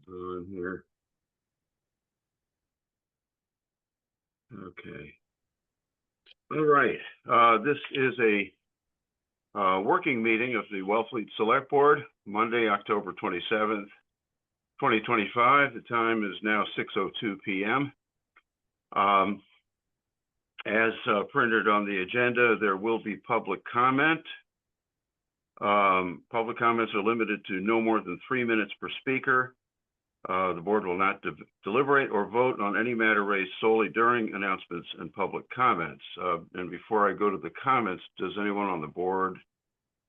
on here. Okay. All right. This is a working meeting of the Wellfleet Selectboard, Monday, October 27th, 2025. The time is now 6:02 p.m. As printed on the agenda, there will be public comment. Public comments are limited to no more than 3 minutes per speaker. The board will not deliberate or vote on any matter raised solely during announcements and public comments. And before I go to the comments, does anyone on the board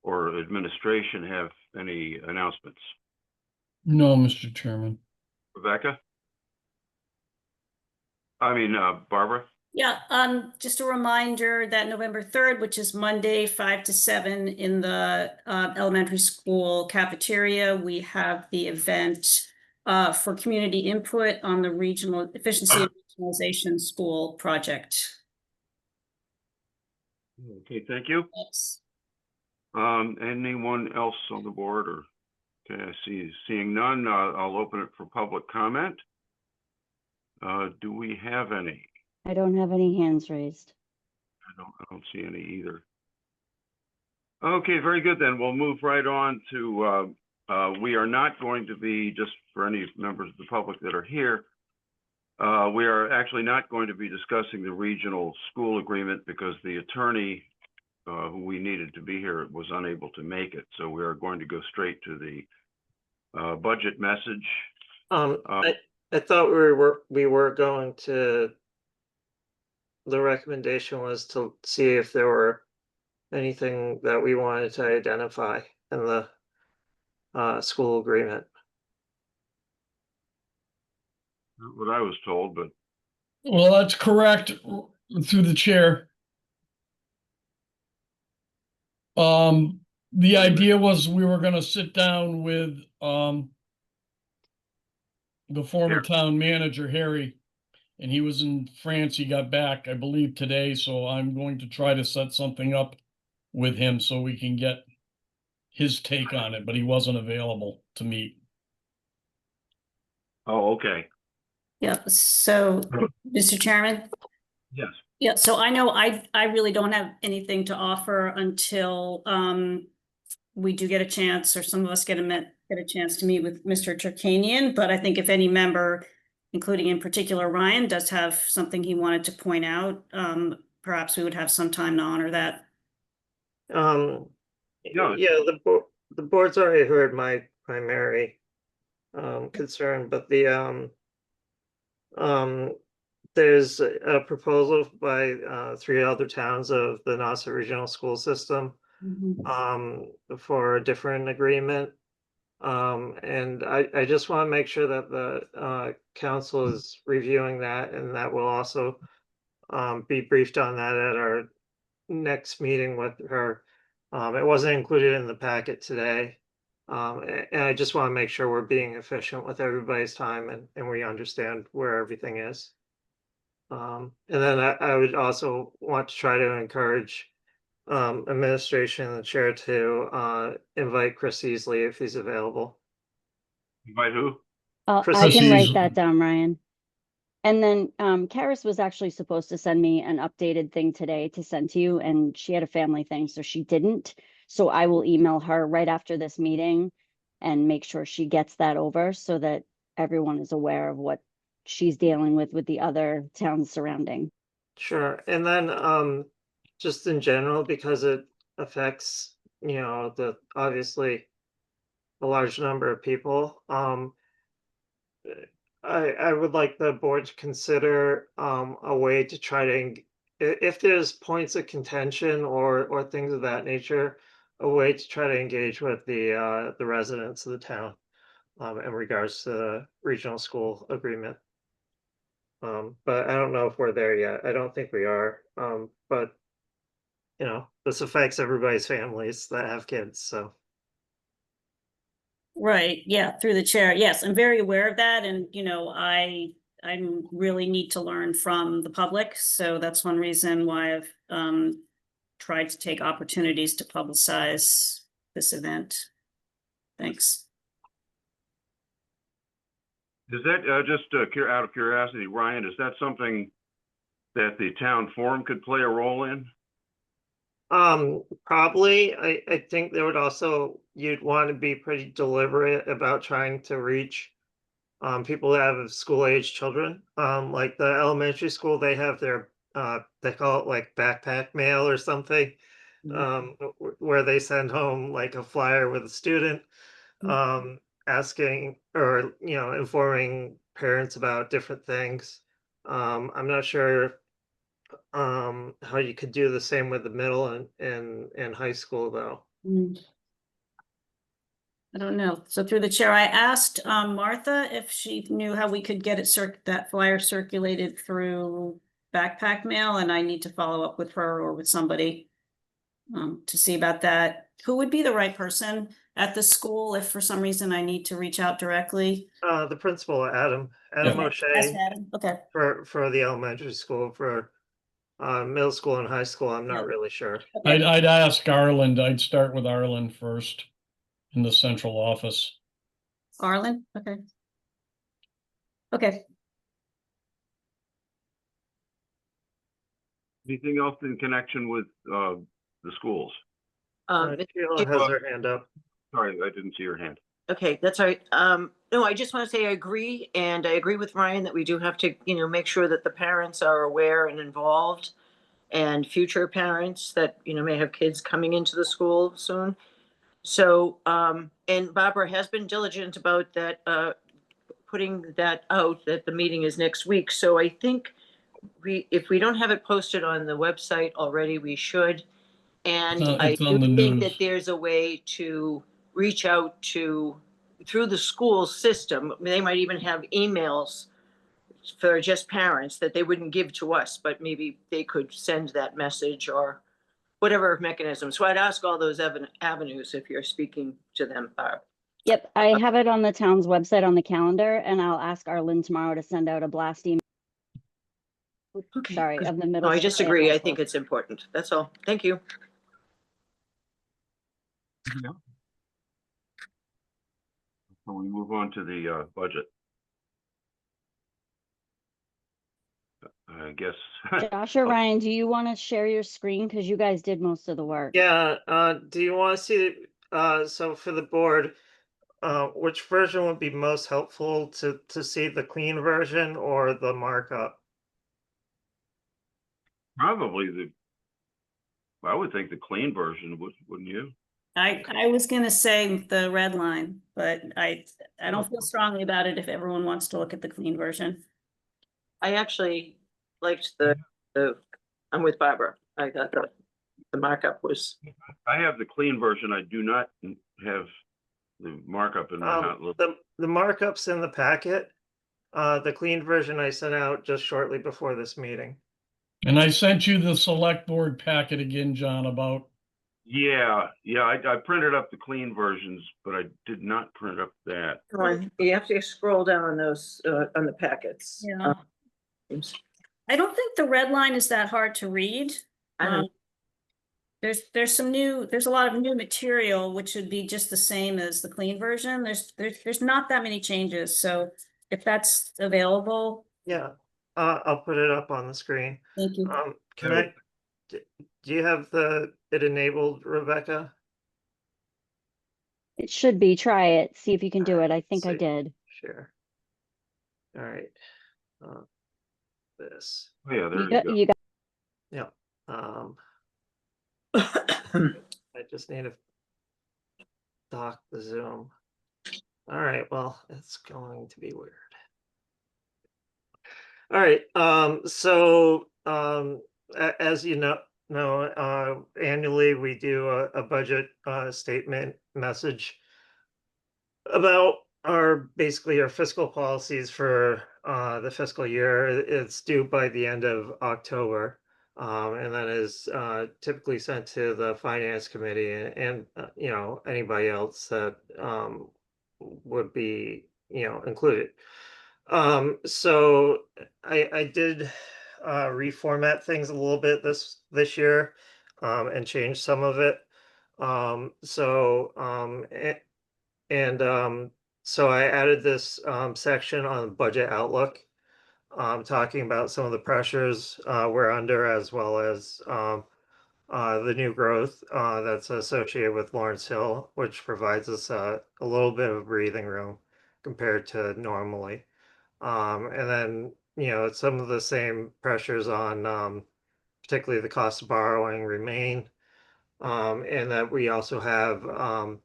or administration have any announcements? No, Mr. Chairman. Rebecca? Barbara? Yeah, just a reminder that November 3rd, which is Monday, 5 to 7 in the elementary school cafeteria, we have the event for community input on the regional efficiency and regionalization school project. Okay, thank you. Yes. Anyone else on the board? Or okay, seeing none, I'll open it for public comment. Do we have any? I don't have any hands raised. I don't see any either. Okay, very good then. We'll move right on to we are not going to be, just for any members of the public that are here, we are actually not going to be discussing the regional school agreement because the attorney who we needed to be here was unable to make it. So we are going to go straight to the budget message. I thought we were going to, the recommendation was to see if there were anything that we wanted to identify in the school agreement. Not what I was told, but Well, that's correct through the chair. The idea was we were going to sit down with the former town manager, Harry, and he was in France. He got back, I believe, today. So I'm going to try to set something up with him so we can get his take on it, but he wasn't available to meet. oh, okay. Yeah, so, Mr. Chairman? Yes. Yeah, so I know I really don't have anything to offer until we do get a chance, or some of us get a chance to meet with Mr. Turkanian. But I think if any member, including in particular Ryan, does have something he wanted to point out, perhaps we would have some time to honor that. Yeah, the board's already heard my primary concern, but there's a proposal by 3 other towns of the Nassau Regional School System for a different agreement. And I just want to make sure that the council is reviewing that, and that will also be briefed on that at our next meeting with her. It wasn't included in the packet today. And I just want to make sure we're being efficient with everybody's time and we understand where everything is. And then I would also want to try to encourage administration and the chair to invite Chris Easley if he's available. Invite who? I Chris can write Easley. that down, Ryan. And then Karis was actually supposed to send me an updated thing today to send to you, and she had a family thing, so she didn't. So I will email her right after this meeting and make sure she gets that over so that everyone is aware of what she's dealing with the other towns surrounding. Sure. And then just in general, because it affects, obviously a large number of people, I would like the board to consider a way to try to, if there's points of contention or things of that nature, a way to try to engage with the residents of the town in regards to the regional school agreement. But I don't know if we're there yet. I don't think we are. But this affects everybody's families that have kids, so. Right, yeah, through the chair. Yes, I'm very aware of that. And, I really need to learn from the public. So that's one reason why I've tried to take opportunities to publicize this event. Thanks. Is that, just out of curiosity, Ryan, is that something that the town forum could play a role in? Probably, I think there would also, you'd want to be pretty deliberate about trying to reach people that have school-age children. Like the elementary school, they have their, they call it like backpack mail or something. Where they send home like a flyer with a student, asking or, informing parents about different things. I'm not sure how you could do the same with the middle and high school though. I don't know. So through the chair, I asked Martha if she knew how we could get it that flyer circulated through backpack mail, and I need to follow up with her or with somebody to see about that. Who would be the right person at the school if for some reason I need to reach out directly? The principal, Adam Yeah. Ask O'Shea, Adam. Okay. for the elementary school. For middle school and high school, I'm not Yeah. really sure. Okay. I'd ask Arlen. I'd start with Arlen first in the central office. Arlen? Okay. Okay. Anything else in connection with, the schools? Sheila has her hand up. Sorry, I didn't see your hand. Okay, that's all right. No, I just want to say I agree, and I agree with Ryan that we do have to, make sure that the parents are aware and involved, and future parents that, may have kids coming into the school soon. So, and Barbara has been diligent about that, putting that out, that the meeting is next week. So I think if we don't have it posted on the website already, we should. And I It's on the do think news. that there's a way to reach out through the school system. They might even have emails for just parents that they wouldn't give to us, but maybe they could send that message or whatever mechanism. So I'd ask all those avenues if you're speaking to them, Barb. Yep, I have it on the town's website on the calendar, and I'll ask Arlen tomorrow to send out a blast email. Okay. Sorry, of the No, middle. I just school and agree. high I think school. it's important. That's all. Thank you. So we move on to the, budget. I guess. Josh or Ryan, do you want to share your screen? Because you guys did most of the work. Yeah, do you want to see, so for the board, which version would be most helpful to see, the clean version or the markup? Probably I would think the clean version would, wouldn't you? I was gonna say the red line, but I don't feel strongly about it if everyone wants to look at the clean version. I actually liked I'm with Barbara. I thought the markup was, I have the clean version. I do not have the markup in my hot look. The markups in the packet, the clean version I sent out just shortly before this meeting. And I sent you the select board packet again, John, about. Yeah, I printed up the clean versions, but I did not print up that. you have to scroll down on those, on the packets. Yeah. I don't think the red line is that hard to read. I don't- There's a lot of new material, which would be just the same as the clean version. There's not that many changes, so if that's available, Yeah, I'll put it up on the screen. thank you. Can do you have it enabled, Rebecca? It should be. Try it. See if you can do it. I think I See. did. Sure. All right. This, Oh, yeah, there You you got, go. you got, yeah. I just need to dock the Zoom. All right, well, it's going to be weird. All right, as you know, annually we do a budget statement message about basically our fiscal policies for the fiscal year. It's due by the end of October. And then is typically sent to the finance committee and anybody else that would be included. So I did reformat things a little bit this year and change some of it. So I added this section on budget outlook, talking about some of the pressures we're under, as well as the new growth that's associated with Lawrence Hill, which provides us a little bit of breathing room compared to normally. And then, some of the same pressures on particularly the cost of borrowing remain. And that we also have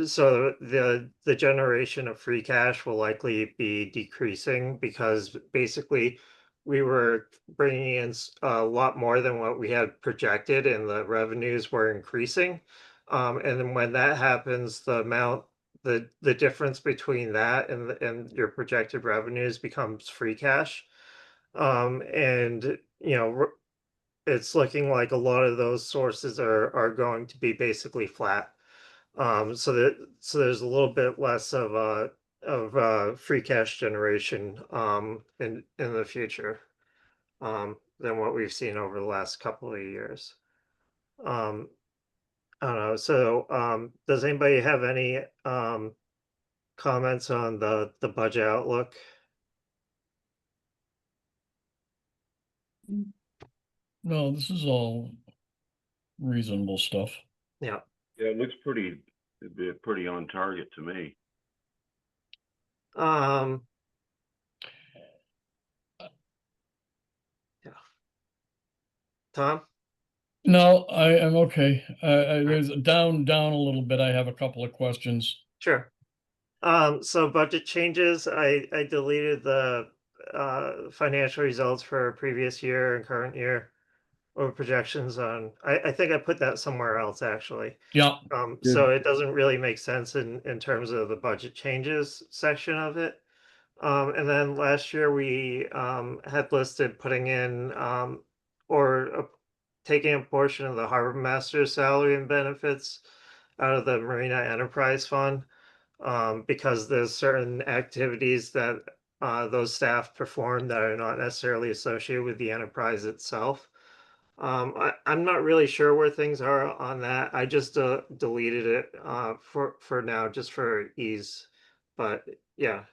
so the generation of free cash will likely be decreasing, because basically we were bringing in a lot more than what we had projected, and the revenues were increasing. And then when that happens, the difference between that and your projected revenues becomes free cash. And it's looking like a lot of those sources are going to be basically flat. So there's a little bit less of free cash generation in the future than what we've seen over the last couple of years. Um, I don't know. So does anybody have any comments on the budget outlook? No, this is all reasonable stuff. Yeah. Yeah, it looks pretty on target to me. Yeah. Tom? No, I am okay. There's down a little bit. I have a couple of questions. Sure. So budget changes, I deleted the financial results for previous year and current year, or projections on, I think I put that somewhere else, actually. Yeah, So it doesn't really make sense in terms of the budget changes section of it. And then last year we had listed putting in or taking a portion of the harbor master's salary and benefits out of the Marina Enterprise Fund, because there's certain activities that those staff perform that are not necessarily associated with the enterprise itself. I'm not really sure where things are on that. I just deleted it for now, just for ease. But yeah,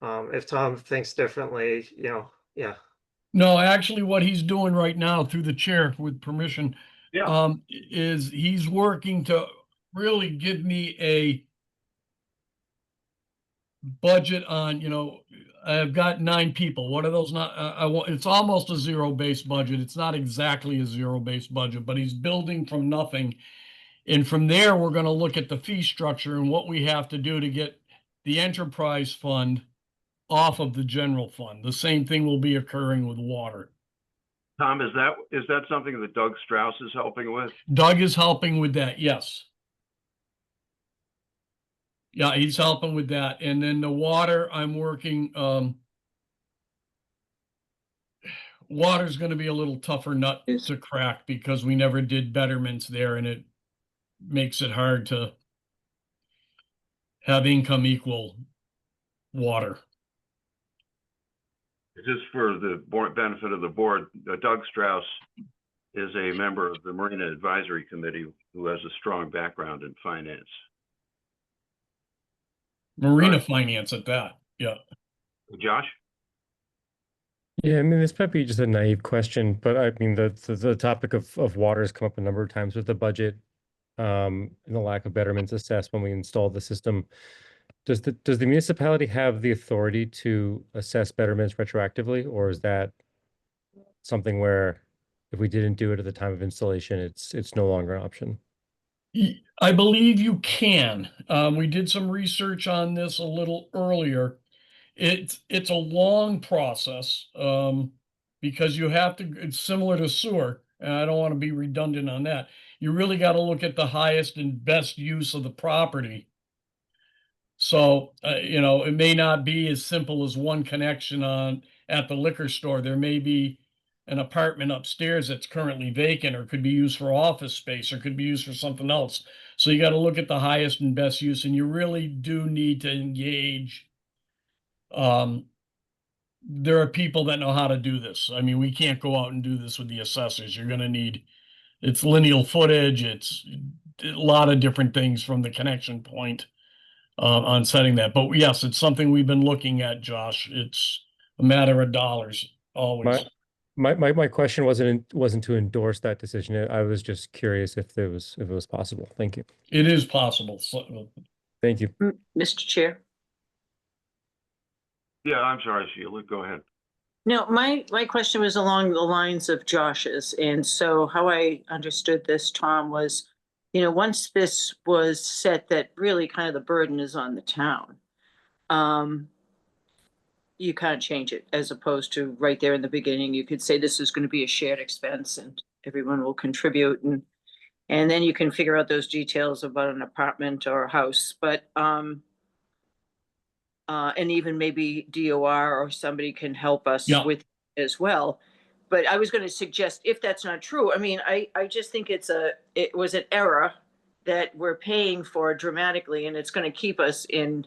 if Tom thinks differently, yeah. no, actually what he's doing right now, through the chair with permission, Yeah. is he's working to really give me a budget on, I've got 9 people. What are those not, I want, it's almost a zero-based budget. It's not exactly a zero-based budget, but he's building from nothing. And from there, we're going to look at the fee structure and what we have to do to get the enterprise fund off of the general fund. The same thing will be occurring with water. Tom, is that something that Doug Strauss is helping with? Doug is helping with that, yes. Yeah, he's helping with that. And then the water, I'm working, water's gonna be a little tougher nut to crack because we never did betterments there, and it makes it hard to have income equal water. Just for the benefit of the board, Doug Strauss is a member of the Marina Advisory Committee who has a strong background in finance. Marina Right. finance at that, yeah. Josh? Yeah, I mean, this might be just a naive question, but I mean, the topic of water has come up a number of times with the budget, and the lack of betterments assessed when we install the system. Does the municipality have the authority to assess betterments retroactively, or is that something where if we didn't do it at the time of installation, it's no longer an option? I believe you can. We did some research on this a little earlier. It's a long process, because you have to, it's similar to sewer, and I don't want to be redundant on that. You really got to look at the highest and best use of the property. So, it may not be as simple as one connection at the liquor store. There may be an apartment upstairs that's currently vacant, or could be used for office space, or could be used for something else. So you got to look at the highest and best use, and you really do need to engage. There are people that know how to do this. I mean, we can't go out and do this with the assessors. You're going to need, it's lineal footage, it's a lot of different things from the connection point on setting that. But yes, it's something we've been looking at, Josh. It's a matter of dollars, always. My question wasn't to endorse that decision. I was just curious if it was possible. Thank you. It is possible. So, Thank you. Mr. Chair. Yeah, I'm sorry, Sheila, go ahead. No, my question was along the lines of Josh's. And so how I understood this, Tom, was, once this was set, that really kind of the burden is on the town. You can't change it, as opposed to right there in the beginning, you could say this is going to be a shared expense and everyone will contribute, and then you can figure out those details about an apartment or a house. But and even maybe DOR or somebody can help us Yeah. with as well. But I was going to suggest, if that's not true, I mean, I just think it was an error that we're paying for dramatically, and it's going to keep us in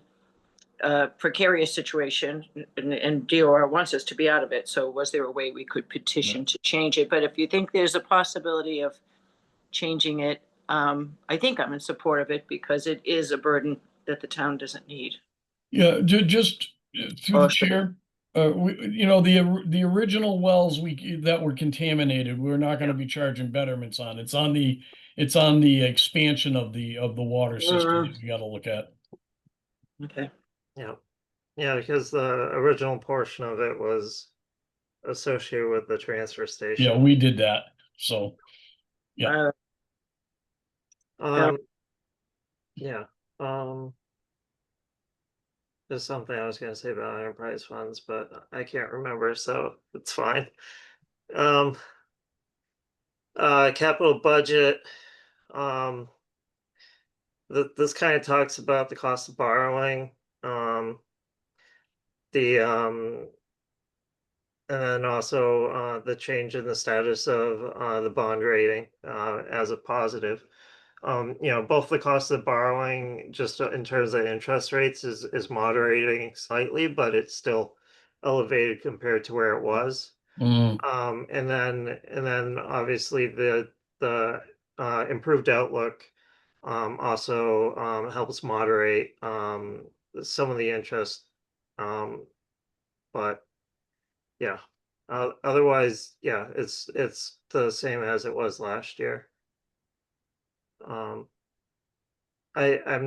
a precarious situation, and DOR wants us to be out of it. So was there a way we could petition to change it? But if you think there's a possibility of changing it, I think I'm in support of it, because it is a burden that the town doesn't need. yeah, just through the chair, the original wells that were contaminated, we're not going to be charging betterments on. It's on the expansion of the water system that we got to look at. Okay. Yeah, yeah, because the original portion of it was associated with the transfer station. Yeah, we did that. So, yeah. Yeah, there's something I was gonna say about enterprise funds, but I can't remember, so it's fine. Capital budget, this kind of talks about the cost of borrowing, and then also the change in the status of the bond rating as a positive. Both the cost of borrowing, just in terms of interest rates, is moderating slightly, but it's still elevated compared to where it was. Mm. And then obviously the improved outlook also helps moderate some of the interest. But yeah, otherwise, yeah, it's the same as it was last year. I'm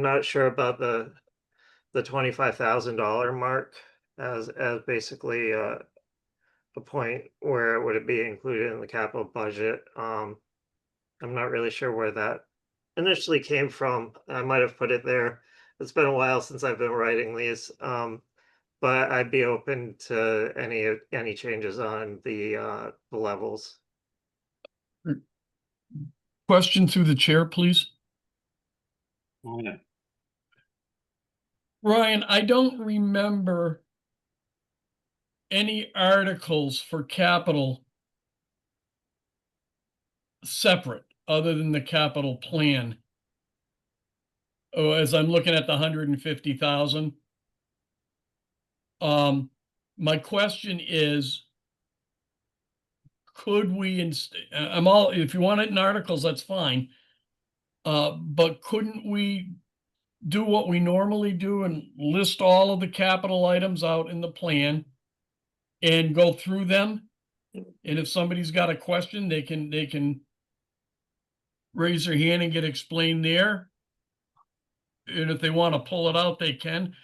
not sure about the $25,000 mark as basically a point where would it be included in the capital budget. I'm not really sure where that initially came from. I might have put it there. It's been a while since I've been writing these, but I'd be open to any changes on the levels. Question through the chair, please. Oh, yeah. Ryan, I don't remember any articles for capital separate other than the capital plan. Oh, as I'm looking at the 150,000. My question is, could we if you want it in articles, that's fine. But couldn't we do what we normally do and list all of the capital items out in the plan and go through them? And if somebody's got a question, they can raise their hand and get explained there. And if they want to pull it out, they can.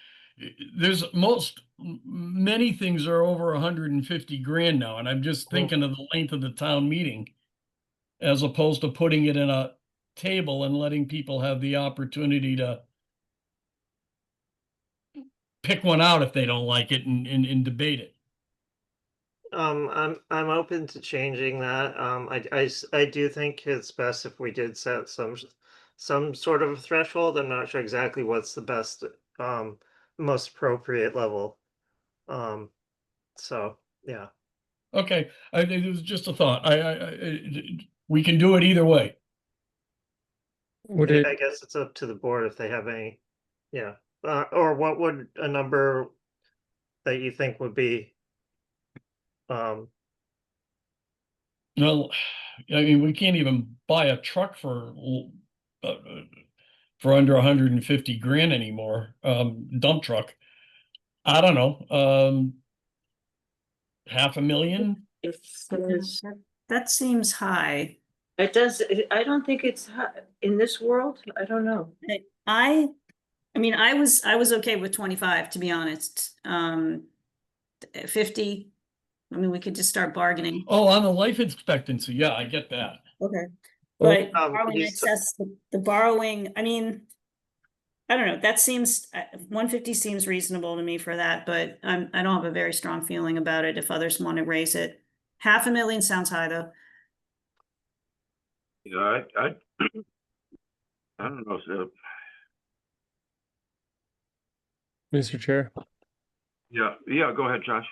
Many things are over 150 grand now, and I'm just thinking of the length of the town meeting, as opposed to putting it in a table and letting people have the opportunity to pick one out if they don't like it and debate it. I'm open to changing that. I do think it's best if we did set some sort of threshold. I'm not sure exactly what's the best, most appropriate level. So yeah. Okay, it was just a thought. We can do it either way. I guess it's up to the board if they have any, yeah. Or what would a number that you think would be? Well, I mean, we can't even buy a truck for for under 150 grand anymore, dump truck. I don't know, $500,000? It says, That seems high. it does, I don't think it's in this world. I don't know. I, I mean, I was okay with 25, to be honest. 50, I mean, we could just start bargaining. Oh, on the life expectancy, yeah, I get that. Okay. Well, But borrowing excess, the borrowing, I mean, I don't know, that seems, 150 seems reasonable to me for that, but I don't have a very strong feeling about it if others want to raise it. $500,000 sounds high, though. Yeah, I don't know, so, Mr. Chair. yeah, go ahead, Josh.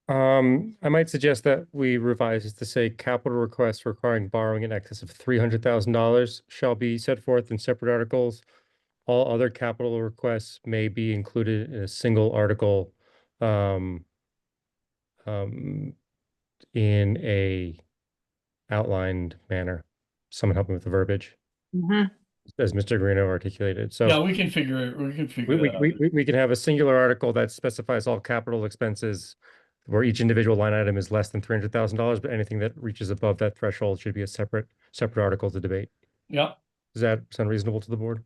I might suggest that we revise this to say capital requests requiring borrowing in excess of $300,000 shall be set forth in separate articles. All other capital requests may be included in a single article, in a outlined manner. Someone help me with the verbiage, as Mr. Greeno articulated. So Yeah, we can figure it, we can figure that out. we can have a singular article that specifies all capital expenses where each individual line item is less than $300,000, but anything that reaches above that threshold should be a separate article to debate. Yeah, Does that sound reasonable to the board?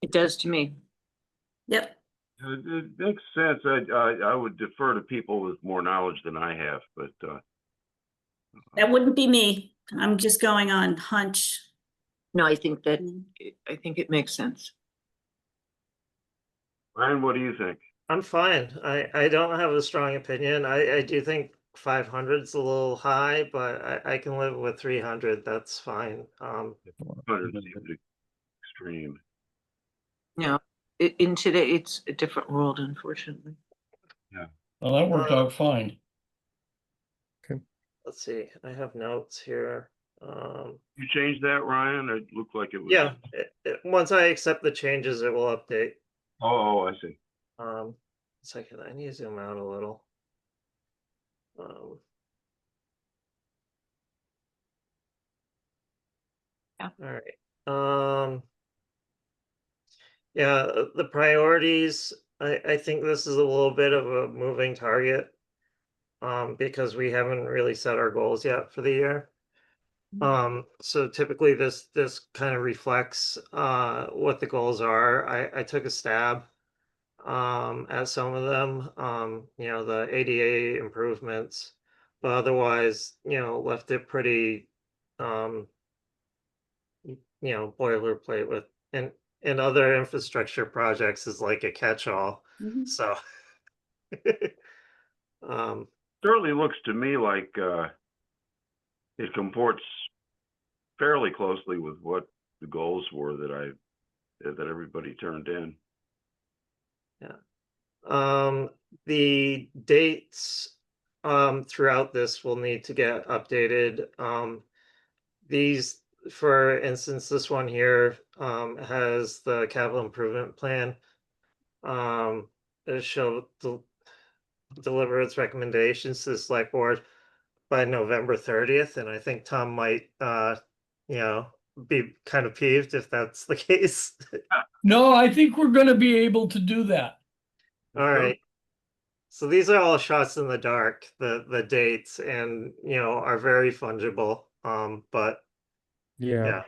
It does to me. Yep. It makes sense. I would defer to people with more knowledge than I have, but, That wouldn't be me. I'm just going on hunch. No, I think it makes sense. Ryan, what do you think? I'm fine. I don't have a strong opinion. I do think 500 is a little high, but I can live with 300. That's fine. 100 seems extreme. No, in today, it's a different world, unfortunately. well, that worked out fine. Let's see. I have notes here. You changed that, Ryan? It looked like it was. Yeah, once I accept the changes, it will update. Oh, I see. Second, I need to zoom out a little. Yeah. All right. Yeah, the priorities, I think this is a little bit of a moving target. Because we haven't really set our goals yet for the year. So typically this kind of reflects what the goals are. I took a stab at some of them, the ADA improvements, but otherwise, left it pretty boilerplate with and other infrastructure projects is like a catch-all. So Certainly looks to me like it comports fairly closely with what the goals were that everybody turned in. Yeah. The dates throughout this will need to get updated. These, for instance, this one here has the capital improvement plan. It shall deliver its recommendations to the select board by November 30th, and I think Tom might be kind of peeved if that's the case. No, I think we're gonna be able to do that. All right. So these are all shots in the dark, the dates, and are very fungible. But Yeah.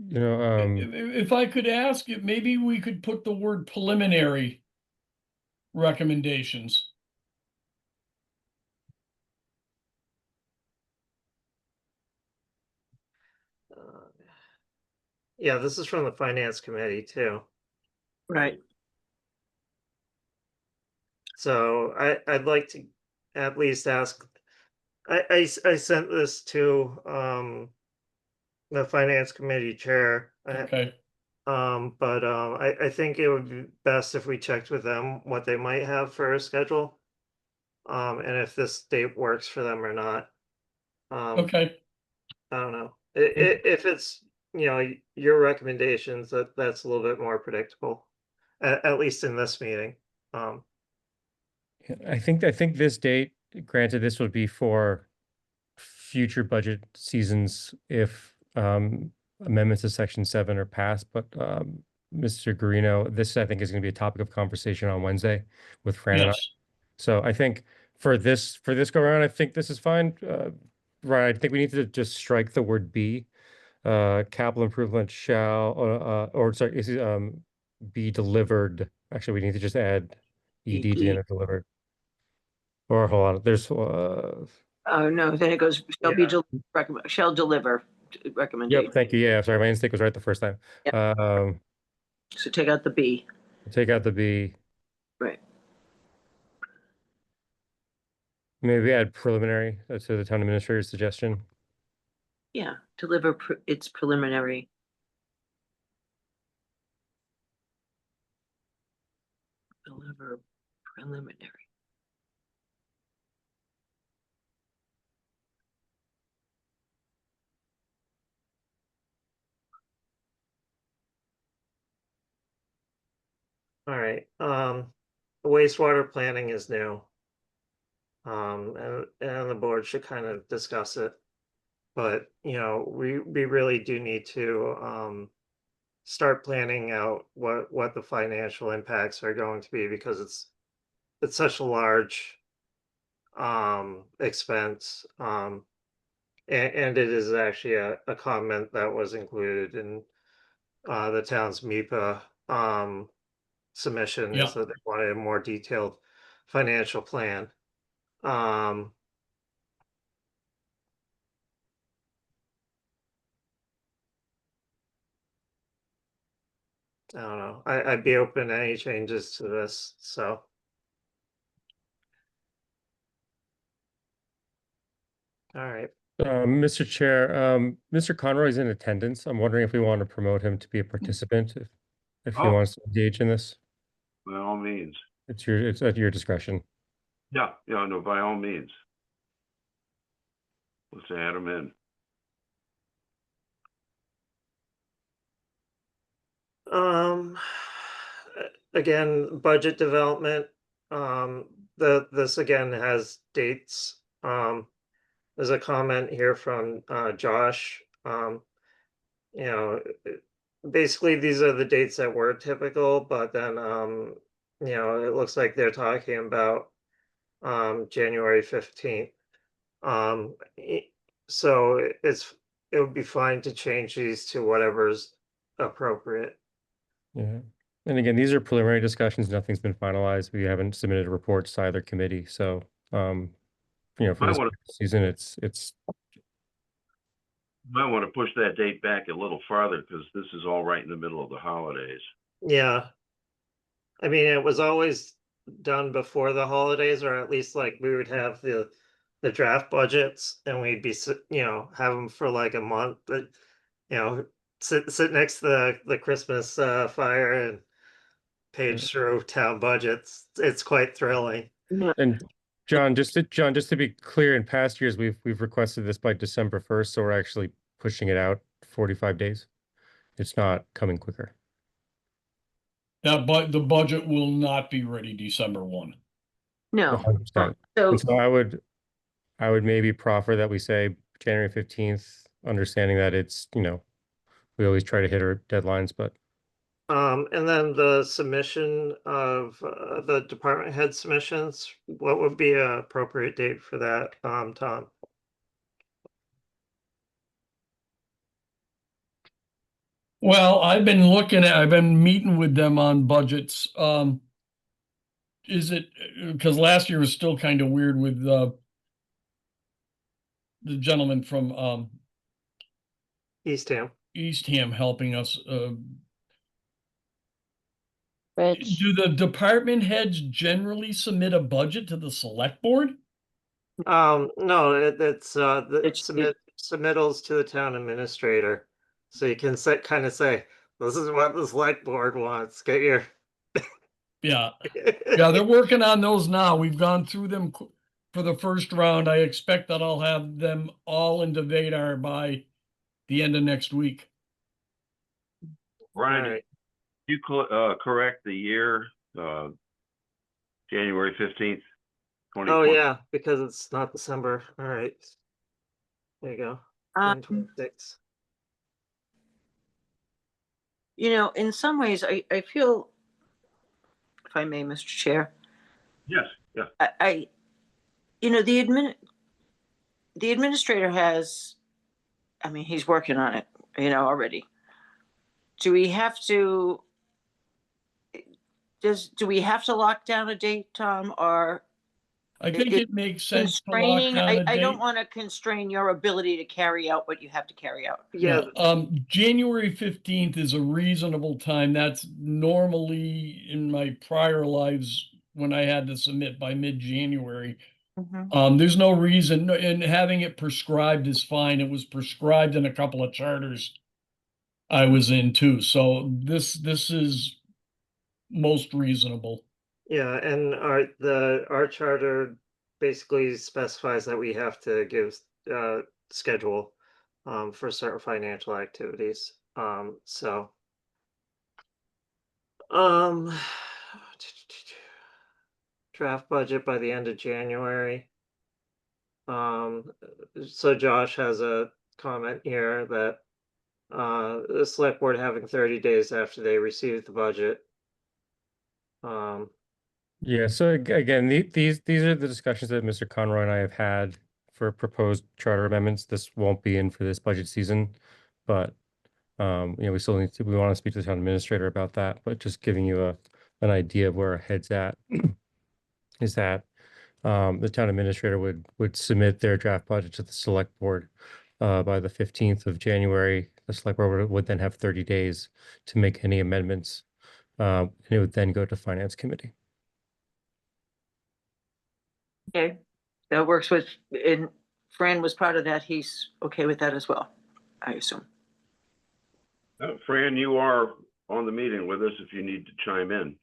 If I could ask, maybe we could put the word preliminary recommendations. Yeah, this is from the finance committee too. Right. So I'd like to at least ask. I sent this to the finance committee chair. Okay. But I think it would be best if we checked with them what they might have for a schedule. And if this date works for them or not. Okay. I don't know. If it's your recommendations, that's a little bit more predictable, at least in this meeting. I think this date, granted, this would be for future budget seasons if amendments to section 7 are passed, but Mr. Guarino, this I think is going to be a topic of conversation on Wednesday with Fran and I. Yes, So I think for this go around, I think this is fine. Right, I think we need to just strike the word B. Capital improvement shall, or sorry, be delivered. Actually, we need to just add ED to the end of delivered. Or hold on, there's, Oh, no, then it goes, shall deliver recommendation. yep, thank you. Yeah, sorry, my instinct was right the first time. So take out the B. Take out the B, Right. maybe add preliminary to the town administrator's suggestion. Yeah, deliver its preliminary. Deliver preliminary. All right, wastewater planning is new. And the board should kind of discuss it. But, you know, we really do need to, start planning out what the financial impacts are going to be, because it's such a large, expense. And it is actually a comment that was included in, the town's MIPA, submission, Yeah. is that they wanted a more detailed financial plan. Um, I don't know. I'd be open to any changes to this, so. All right. Mr. Chair, Mr. Conroy's in attendance. I'm wondering if we want to promote him to be a participant, if he Oh. wants to engage in this. By all means. It's at your discretion. Yeah, no, by all means. Let's add them in. Again, budget development, this again has dates. There's a comment here from, Josh, you know, basically these are the dates that were typical, but then, you know, it looks like they're talking about, January 15th. So it would be fine to change these to whatever's appropriate. Yeah. And again, these are preliminary discussions. Nothing's been finalized. We haven't submitted reports to either committee. So, you know, for Might this wanna- season, it's Might want to push that date back a little farther because this is all right in the middle of the holidays. Yeah. I mean, it was always done before the holidays, or at least like we would have the draft budgets and we'd be, you know, have them for like a month, but, you know, sit next to the Christmas fire and page through town budgets. It's quite thrilling. and John, just to be clear, in past years we've requested this by December 1st, so we're actually pushing it out 45 days. It's not coming quicker. but the budget will not be ready December 1. No. 100%. So, And so I would maybe proffer that we say January 15th, understanding that it's, you know, we always try to hit our deadlines, but And then the submission of the department head submissions, what would be an appropriate date for that, Tom? Well, I've been meeting with them on budgets. Is it, because last year was still kind of weird with the gentleman from Eastham. Eastham helping us. Rich, Do the department heads generally submit a budget to the select board? No, it's It's- submittals to the town administrator. So you can kind of say, this is what the select board wants. Get your. Yeah, yeah, they're working on those now. We've gone through them for the first round. I expect that I'll have them all into Vadar by the end of next week. Brian, All right. you correct the year, January 15th, Oh 2020. yeah, because it's not December. All right. There you go. Um, 2026. In some ways, I feel, if I may, Mr. Chair, Yes, yeah. The administrator has, I mean, he's working on it, already. Do we have to lock down a date, Tom, or I think it makes sense to lock constraining? down a I don't date. want to constrain your ability to carry out what you have to carry out. Yeah, January 15th is a reasonable time. That's normally in my prior lives when I had to submit by mid-January. There's no reason, and having it prescribed is fine. It was prescribed in a couple of charters I was in too. So this is most reasonable. yeah, and our charter basically specifies that we have to give schedule for certain financial activities. So draft budget by the end of January. So Josh has a comment here that the select board having 30 days after they receive the budget. Yeah, so again, these are the discussions that Mr. Conroy and I have had for proposed charter amendments. This won't be in for this budget season, but we still we want to speak to the town administrator about that, but just giving you an idea of where our head's at is that the town administrator would submit their draft budget to the select board by the 15th of January. The select board would then have 30 days to make any amendments. And it would then go to finance committee. Okay, that works with, and Fran was part of that. He's okay with that as well, I assume. Fran, you are on the meeting with us if you need to chime in.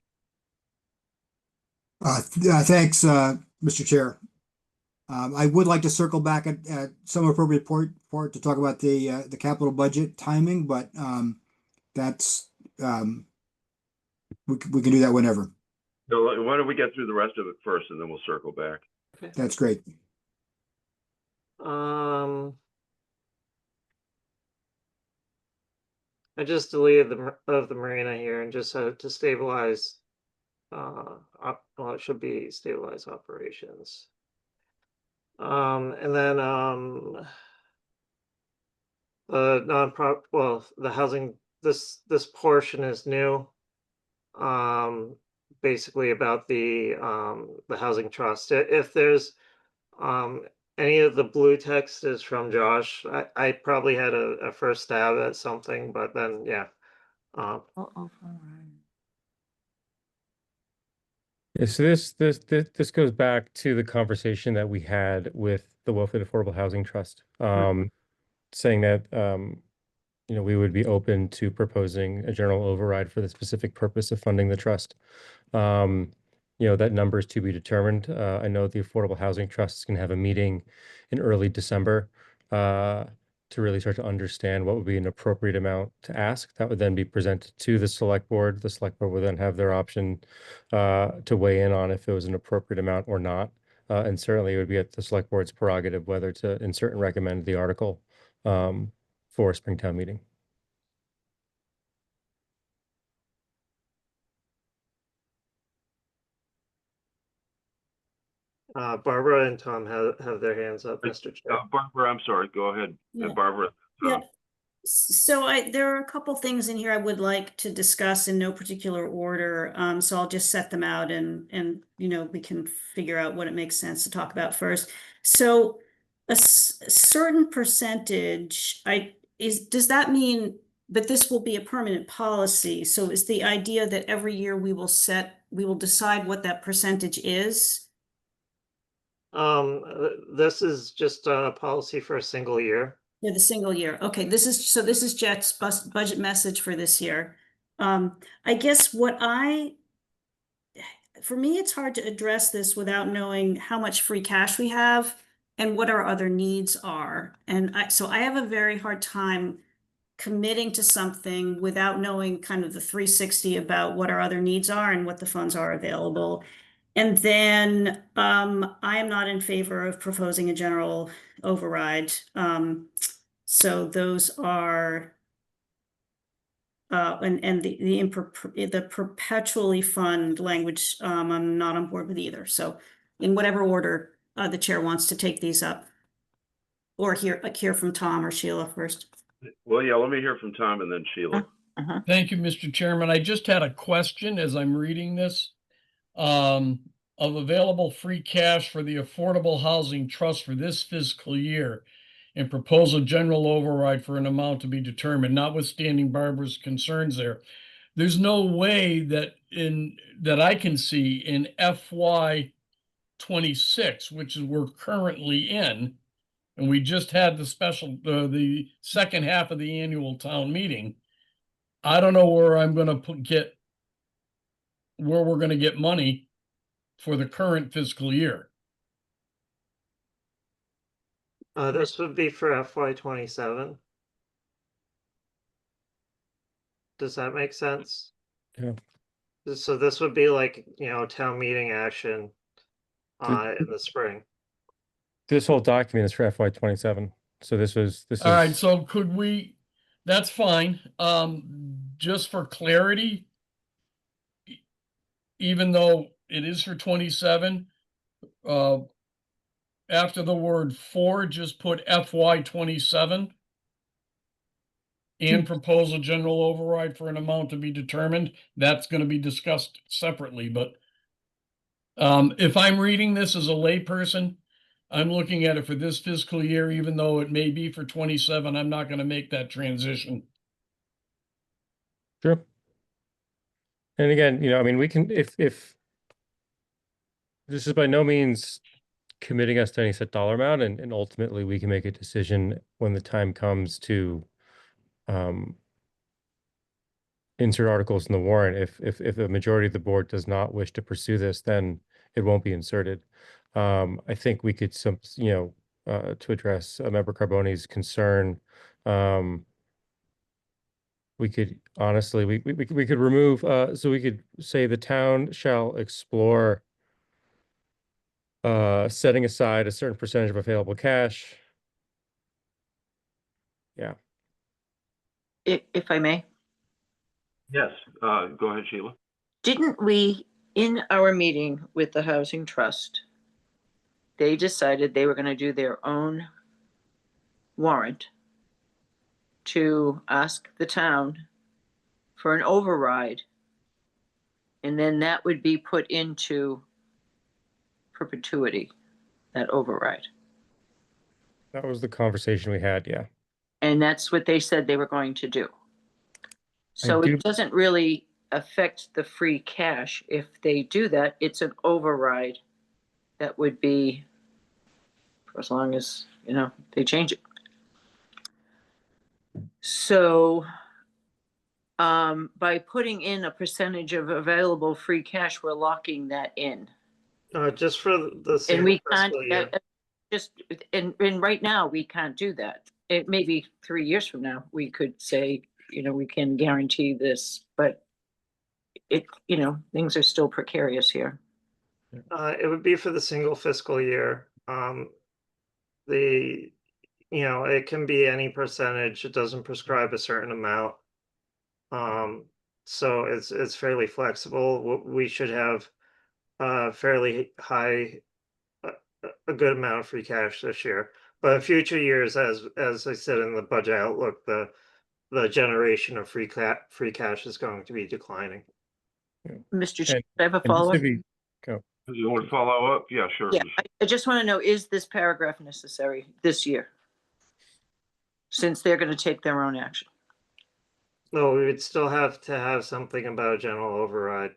Thanks, Mr. Chair. I would like to circle back at some appropriate point to talk about the capital budget timing, but that's we can do that whenever. So why don't we get through the rest of it first, and then we'll circle back. That's great. I just deleted the marina here and just to stabilize. Well, it should be stabilize operations. And then the housing. This portion is new. Basically about the housing trust. If there's any of the blue text is from Josh. I probably had a first stab at something, but then yeah. Yeah, so this goes back to the conversation that we had with the Wellfleet Affordable Housing Trust, saying that we would be open to proposing a general override for the specific purpose of funding the trust. That number is to be determined. I know the Affordable Housing Trust is going to have a meeting in early December to really start to understand what would be an appropriate amount to ask. That would then be presented to the select board. The select board would then have their option to weigh in on if it was an appropriate amount or not. And certainly it would be at the select board's prerogative whether to insert and recommend the article for Springtown meeting. Barbara and Tom have their hands up, Mr. Chair. Barbara, I'm sorry. Go ahead, Yeah. Barbara. Yeah. So there are a couple things in here I would like to discuss in no particular order. So I'll just set them out and we can figure out what it makes sense to talk about first. So a certain percentage, does that mean that this will be a permanent policy? So is the idea that every year we will decide what that percentage is? This is just a policy for a single year. Yeah, the single year. Okay, this is Jet's budget message for this year. I guess for me, it's hard to address this without knowing how much free cash we have and what our other needs are. And so I have a very hard time committing to something without knowing kind of the 360 about what our other needs are and what the funds are available. And then I am not in favor of proposing a general override. So those are and the perpetually fund language, I'm not on board with either. So in whatever order the chair wants to take these up. Or hear from Tom or Sheila first. Well, yeah, let me hear from Tom and then Sheila. Thank you, Mr. Chairman. I just had a question as I'm reading this. Of available free cash for the Affordable Housing Trust for this fiscal year and propose a general override for an amount to be determined, notwithstanding Barbara's concerns there. There's no way that I can see in FY 26, which is we're currently in, and we just had the the second half of the annual town meeting. I don't know where I'm gonna where we're gonna get money for the current fiscal year. This would be for FY27. Does that make sense? Yeah. So this would be like, town meeting action in the spring. This whole document is for FY27. So this All right, is, so that's fine. Just for clarity, even though it is for 27, after the word for, just put FY 27 and propose a general override for an amount to be determined. That's going to be discussed separately, but if I'm reading this as a layperson, I'm looking at it for this fiscal year, even though it may be for 27, I'm not going to make that transition. sure. And again, I mean, we can, if this is by no means committing us to any set dollar amount, and ultimately we can make a decision when the time comes to insert articles in the warrant. If a majority of the board does not wish to pursue this, then it won't be inserted. I think we could to address Member Carboni's concern, we could honestly, we could remove, so we could say the town shall explore setting aside a certain percentage of available cash. Yeah. If I may, Yes, go ahead, Sheila. didn't we, in our meeting with the Housing Trust, they decided they were going to do their own warrant to ask the town for an override, and then that would be put into perpetuity, that override. That was the conversation we had, yeah. And that's what they said they were going to do. So do- it doesn't really affect the free cash. If they do that, it's an override that would be for as long as, they change it. So by putting in a percentage of available free cash, we're locking that in. Just for the And single we can't, fiscal year. and right now, we can't do that. It may be 3 years from now, we could say, we can guarantee this, but things are still precarious here. It would be for the single fiscal year. It can be any percentage. It doesn't prescribe a certain amount. So it's fairly flexible. We should have fairly high, a good amount of free cash this year. But in future years, as I said in the budget outlook, the generation of free cash is going to be declining. Mr. Chair, And- I have a and just follow-up. to be- go. You want to follow up? Yeah, sure. Yeah, I just want to know, is this paragraph necessary this year? Since they're going to take their own action. No, we would still have to have something about a general override.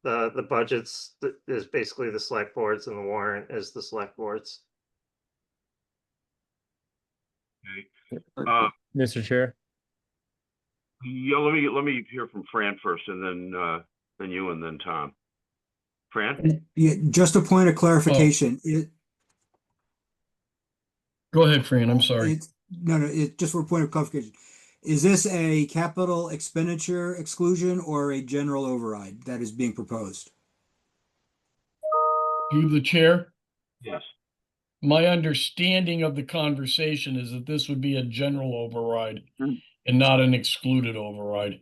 The budgets is basically the select boards, and the warrant is the select boards. Mr. Chair? Yeah, let me hear from Fran first, and then you, and then Tom. Fran? Yeah, just a point of clarification. Go ahead, Fran, I'm sorry. Just for a point of clarification. Is this a capital expenditure exclusion or a general override that is being proposed? Through the chair, Yes. my understanding of the conversation is that this would be a general override Hmm. and not an excluded override.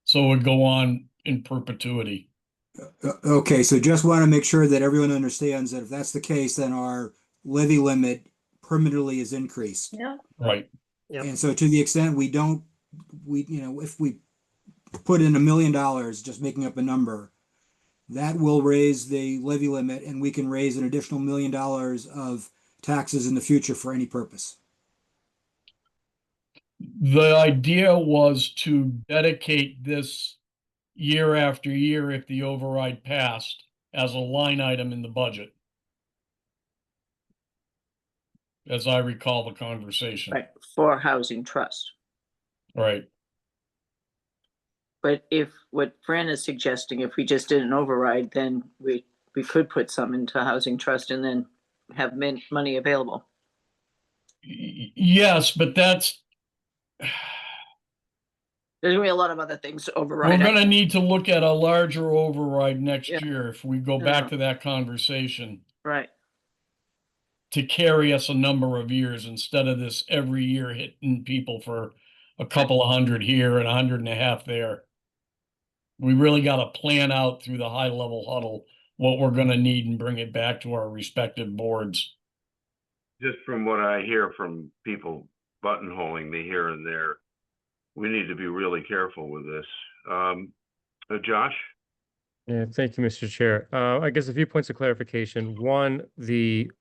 So it would go on in perpetuity. Okay, so just want to make sure that everyone understands that if that's the case, then our levy limit permanently is increased. Yeah. Right. Yep. And so to the extent we don't, if we put in $1 million, just making up a number, that will raise the levy limit and we can raise an additional $1 million of taxes in the future for any purpose. The idea was to dedicate this year after year if the override passed as a line item in the budget. As I recall the conversation. Right, for housing trust. Right. But if what Fran is suggesting, if we just did an override, then we could put some into housing trust and then have money available. Yes, but that's, There's gonna be a lot of other things to we're override. gonna need to look at a larger override next Yeah. year if we go Yeah. back to that conversation Right, to carry us a number of years instead of this every year hitting people for a couple of hundred here and 150 there. We really gotta plan out through the high level huddle what we're gonna need and bring it back to our respective boards. Just from what I hear from people buttonholing me here and there, we need to be really careful with this. Josh? Yeah, thank you, Mr. Chair. I guess a few points of clarification. One, the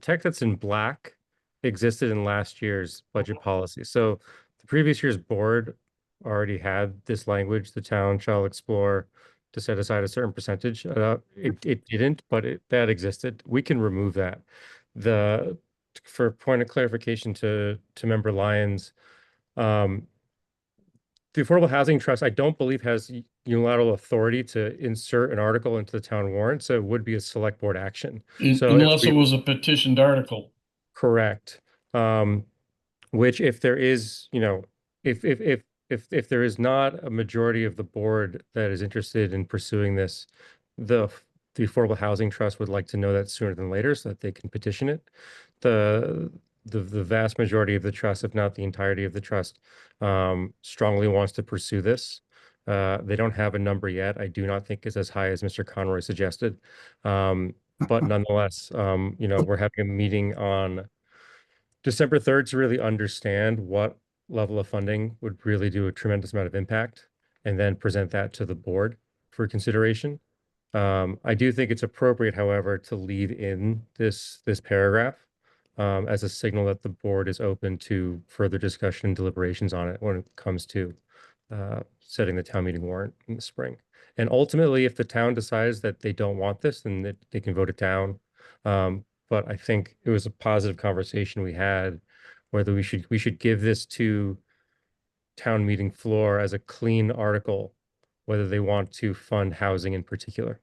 text that's in black existed in last year's budget policy. So the previous year's board already had this language, the town shall explore to set aside a certain percentage. It didn't, but that existed. We can remove that. For point of clarification to Member Lyons, the Affordable Housing Trust, I don't believe has unilateral authority to insert an article into the town warrant, so it would be a select board action. So Unless it was a petitioned article. correct. Which if there is, if there is not a majority of the board that is interested in pursuing this, the Affordable Housing Trust would like to know that sooner than later so that they can petition it. The vast majority of the trust, if not the entirety of the trust, strongly wants to pursue this. They don't have a number yet. I do not think it's as high as Mr. Conroy suggested. But nonetheless, we're having a meeting on December 3rd to really understand what level of funding would really do a tremendous amount of impact and then present that to the board for consideration. I do think it's appropriate, however, to leave in this paragraph as a signal that the board is open to further discussion and deliberations on it when it comes to setting the town meeting warrant in the spring. And ultimately, if the town decides that they don't want this, then they can vote it down. But I think it was a positive conversation we had, whether we should give this to town meeting floor as a clean article, whether they want to fund housing in particular.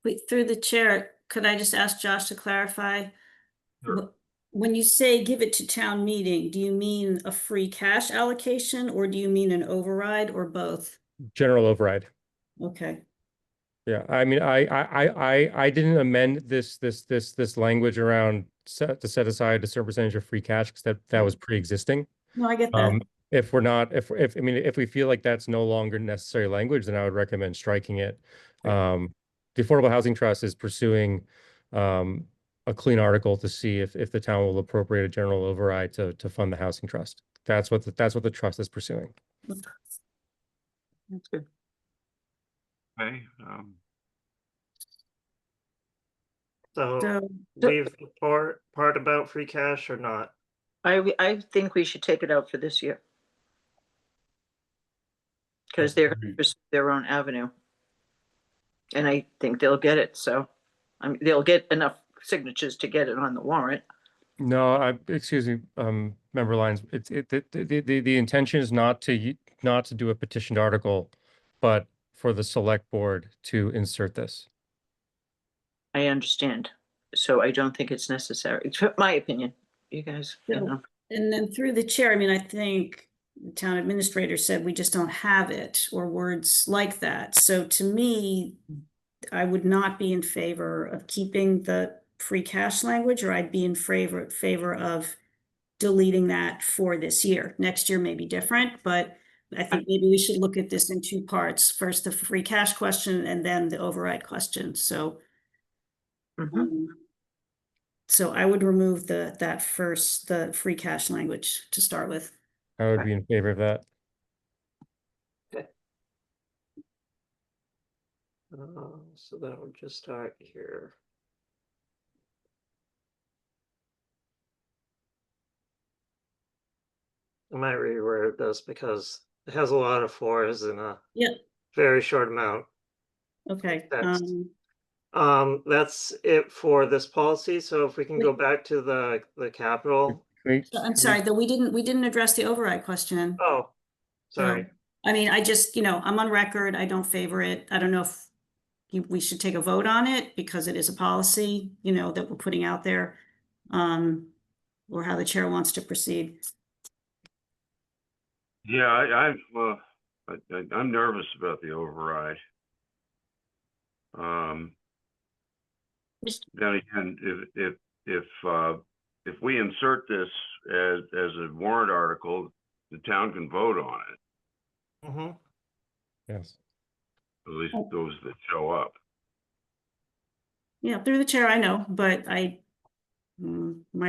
Wait, through the chair, could I just ask Josh to clarify? Sure. When you say give it to town meeting, do you mean a free cash allocation or do you mean an override or both? General override. Okay. Yeah, I mean, I didn't amend this language around to set aside a certain percentage of free cash because that was pre-existing. No, I get that. If we feel like that's no longer necessary language, then I would recommend striking it. The Affordable Housing Trust is pursuing a clean article to see if the town will appropriate a general override to fund the housing trust. That's what the trust is pursuing. that's good. Okay. So So, leave the part about free cash or not? I think we should take it out for this year. Because they're going to pursue their own avenue. And I think they'll get it, so, I mean, they'll get enough signatures to get it on the warrant. No, excuse me, Member Lyons. The intention is not to do a petitioned article, but for the select board to insert this. I understand. So I don't think it's necessary. It's my opinion. You guys, you know. and then through the chair, I mean, I think the town administrator said we just don't have it, or words like that. So to me, I would not be in favor of keeping the free cash language, or I'd be in favor of deleting that for this year. Next year may be different, but I think maybe we should look at this in two parts. First, the free cash question, and then the override question. So, so I would remove the free cash language to start with. I would be in favor of that. So that would just start here. I might reword this because it has a lot of fours in a very short amount. Okay. Text. That's it for this policy. So if we can go back to the capital. Great. I'm sorry, though we didn't address the override question. Oh, sorry. I mean, I just, I'm on record. I don't favor it. I don't know if we should take a vote on it because it is a policy, that we're putting out there, or how the chair wants to proceed. Yeah, I'm nervous about the override. Then again, if we insert this as a warrant article, the town can vote on it. Mm-hmm. Yes. At least those that show up. Yeah, through the chair, I know, but my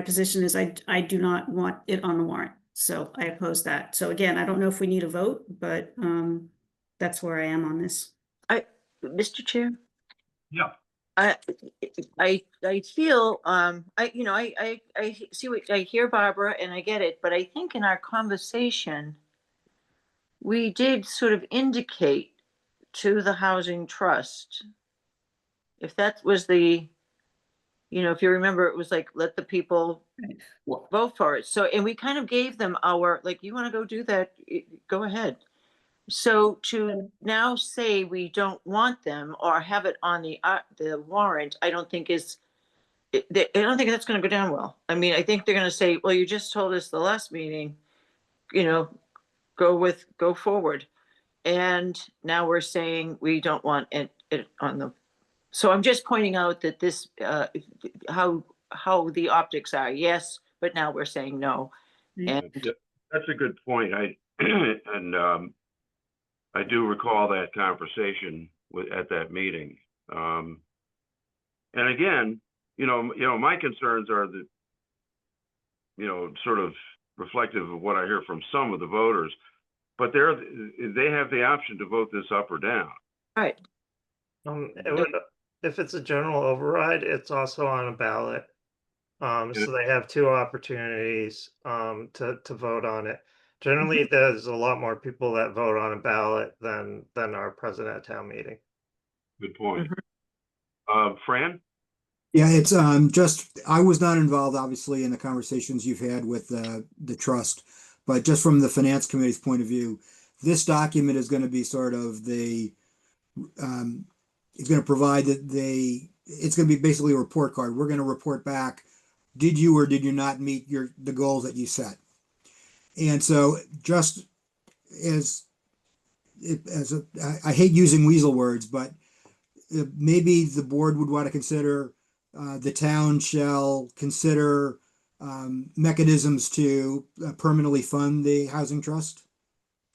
position is I do not want it on the warrant. So I oppose that. So again, I don't know if we need a vote, but that's where I am on this. Mr. Chair? Yeah. I feel, I see what I hear, Barbara, and I get it, but I think in our conversation, we did sort of indicate to the Housing Trust, if that was if you remember, it was like, let the people vote for it. So, and we kind of gave them you want to go do that, go ahead. So to now say we don't want them or have it on the warrant, I don't think that's going to go down well. I mean, I think they're going to say, well, you just told us the last meeting, go forward. And now we're saying we don't want it on the, so I'm just pointing out that this, how the optics are, yes, but now we're saying no. And that's a good point. I do recall that conversation at that meeting. And again, my concerns are sort of reflective of what I hear from some of the voters, but they have the option to vote this up or down. Right. If it's a general override, it's also on a ballot. So they have two opportunities to vote on it. Generally, there's a lot more people that vote on a ballot than are present at town meeting. Good point. Fran? Yeah, it's I was not involved, obviously, in the conversations you've had with the trust, but just from the finance committee's point of view, this document is going to be sort of it's going to provide it's going to be basically a report card. We're going to report back, did you or did you not meet the goals that you set? And so just I hate using weasel words, but maybe the board would want to consider the town shall consider mechanisms to permanently fund the housing trust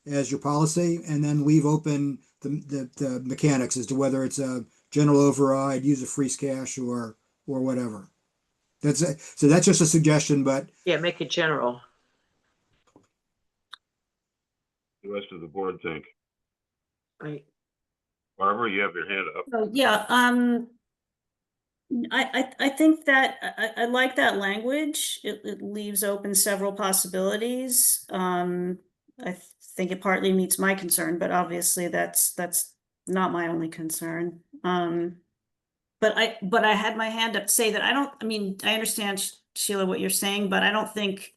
as your policy, and then leave open the mechanics as to whether it's a general override, use of free cash, or whatever. So that's just a suggestion, but yeah, make it general. The rest of the board think. Right. Barbara, you have your hand up. So yeah, I think that I like that language. It leaves open several possibilities. I think it partly meets my concern, but obviously that's not my only concern. But I had my hand up to say that I understand, Sheila, what you're saying, but I don't think,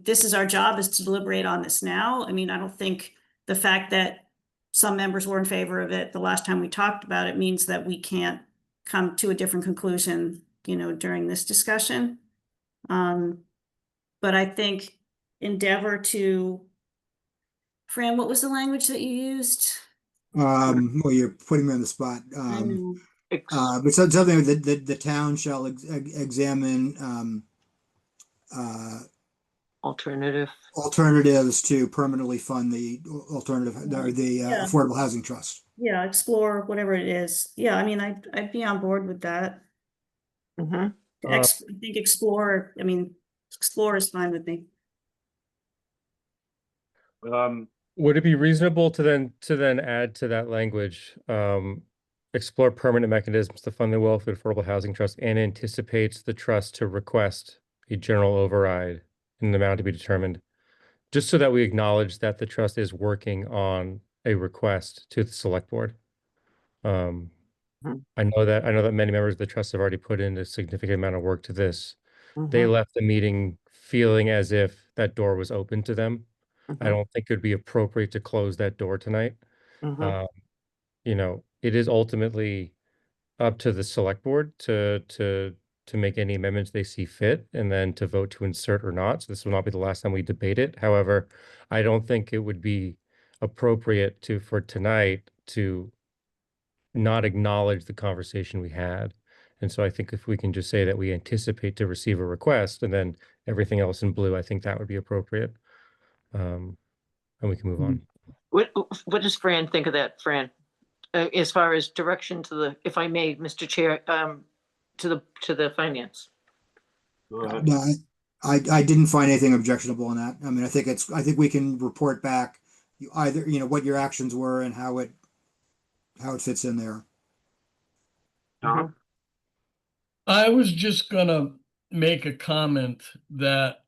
this is our job, is to deliberate on this now. I don't think the fact that some members were in favor of it the last time we talked about it means that we can't come to a different conclusion, during this discussion. But I think endeavor to Fran, what was the language that you used? Well, you're putting me on the spot. I know. But something that the town shall examine, Alternative. alternatives to permanently fund the alternative, or the Yeah. Affordable Housing Trust. Yeah, explore, whatever it is. Yeah, I mean, I'd be on board with that. Mhm. I think explore, I mean, explore is fine with me. Would it be reasonable to then add to that language, explore permanent mechanisms to fund the Wellfleet Affordable Housing Trust and anticipates the trust to request a general override in an amount to be determined, just so that we acknowledge that the trust is working on a request to the select board. Mhm. I know that many members of the trust have already put in a significant amount of work to this. They Mhm. left the meeting feeling as if that door was open to them. I Mhm. don't think it would be appropriate to close that door tonight. Mhm. You know, it is ultimately up to the select board to make any amendments they see fit and then to vote to insert or not. So this will not be the last time we debate it. However, I don't think it would be appropriate for tonight to not acknowledge the conversation we had. And so I think if we can just say that we anticipate to receive a request and then everything else in blue, I think that would be appropriate. And we can move on. What does Fran think of that, Fran? As far as direction to the, if I may, Mr. Chair, to the finance. Go ahead. No, I didn't find anything objectionable in that. I mean, I think we can report back either, what your actions were and how it fits in there. Tom? I was just gonna make a comment that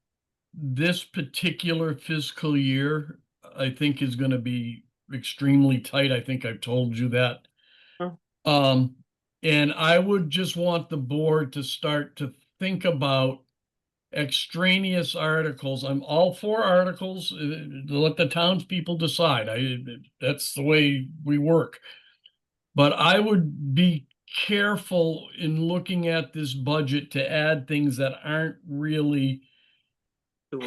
this particular fiscal year, I think is gonna be extremely tight. I think I've told you that. Oh. And I would just want the board to start to think about extraneous articles. I'm all for articles, let the townspeople decide. That's the way we work. But I would be careful in looking at this budget to add things that aren't really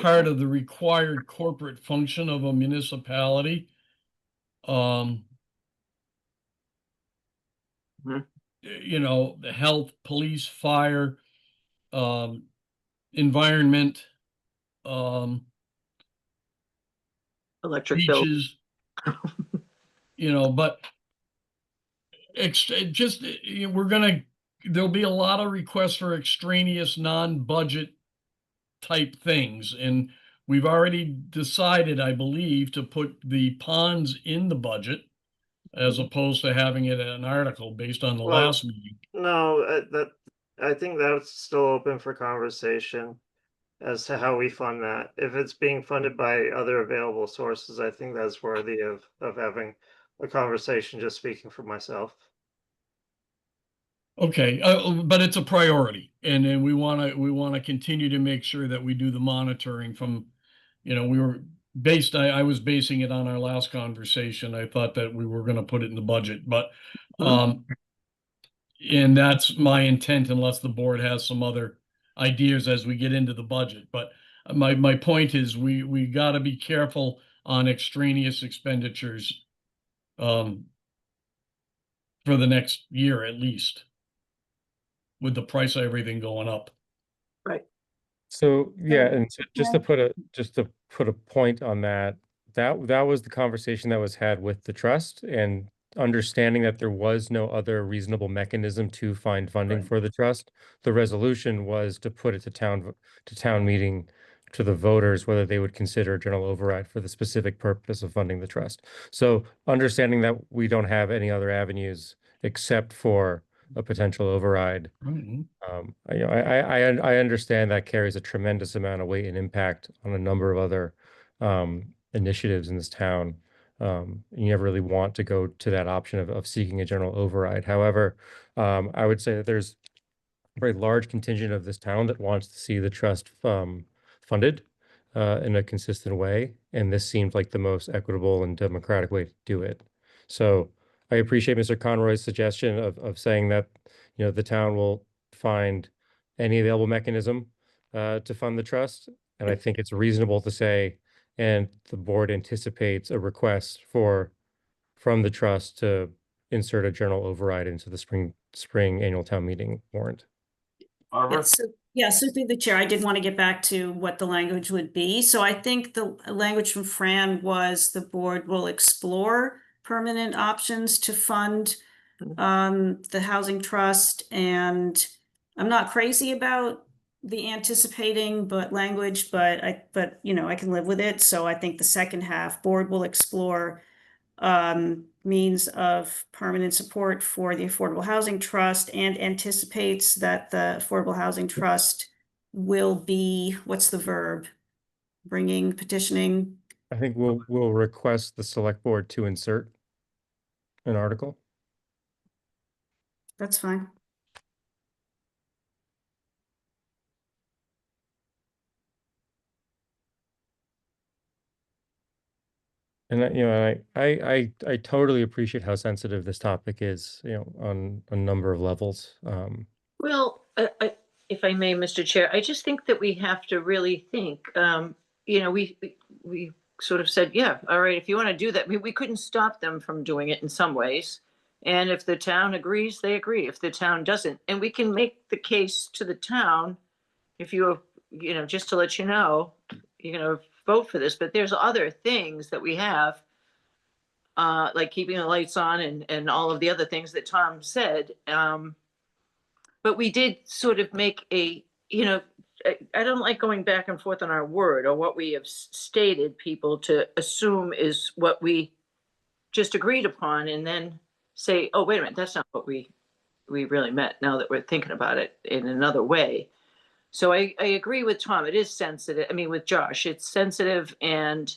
part of the required corporate function of a municipality. Um, Mhm. the health, police, fire, environment, um, Electric bill. beaches, but there'll be a lot of requests for extraneous non-budget type things. And we've already decided, I believe, to put the ponds in the budget as opposed to having it an article based on the Well, last meeting. No, I think that's still open for conversation as to how we fund that. If it's being funded by other available sources, I think that's worthy of having a conversation, just speaking for myself. Okay, but it's a priority, and then we want to continue to make sure that we do the monitoring from, I was basing it on our last conversation. I thought that we were going to put it in the budget, but and that's my intent unless the board has some other ideas as we get into the budget. But my point is we got to be careful on extraneous expenditures for the next year at least, with the price of everything going up. Right. So yeah, and just to put a point on that, that was the conversation that was had with the trust and understanding that there was no other reasonable mechanism to find funding Right. for the trust. The resolution was to put it to town meeting to the voters whether they would consider a general override for the specific purpose of funding the trust. So understanding that we don't have any other avenues except for a potential override. Mhm. I understand that carries a tremendous amount of weight and impact on a number of other initiatives in this town. You never really want to go to that option of seeking a general override. However, I would say that there's a very large contingent of this town that wants to see the trust funded in a consistent way, and this seemed like the most equitable and democratic way to do it. So I appreciate Mr. Conroy's suggestion of saying that, the town will find any available mechanism to fund the trust. And I think it's reasonable to say and the board anticipates a request from the trust to insert a general override into the spring annual town meeting warrant. Barbara? So through the chair, I did want to get back to what the language would be. So I think the language from Fran was the board will explore permanent options to fund the housing trust, and I'm not crazy about the anticipating language, but I can live with it. So I think the second half, board will explore means of permanent support for the Affordable Housing Trust and anticipates that the Affordable Housing Trust will be, what's the verb? Petitioning. I think we'll request the select board to insert an article. That's fine. And I totally appreciate how sensitive this topic is, on a number of levels. Well, if I may, Mr. Chair, I just think that we have to really think, we sort of said, yeah, all right, if you want to do that, we couldn't stop them from doing it in some ways. And if the town agrees, they agree. If the town doesn't, and we can make the case to the town, if just to let you know, you're going to vote for this, but there's other things that we have, like keeping the lights on and all of the other things that Tom said. But we did sort of make I don't like going back and forth on our word or what we have stated people to assume is what we just agreed upon and then say, oh, wait a minute, that's not what we really meant now that we're thinking about it in another way. So I agree with Tom. It is sensitive. I mean, with Josh, it's sensitive and,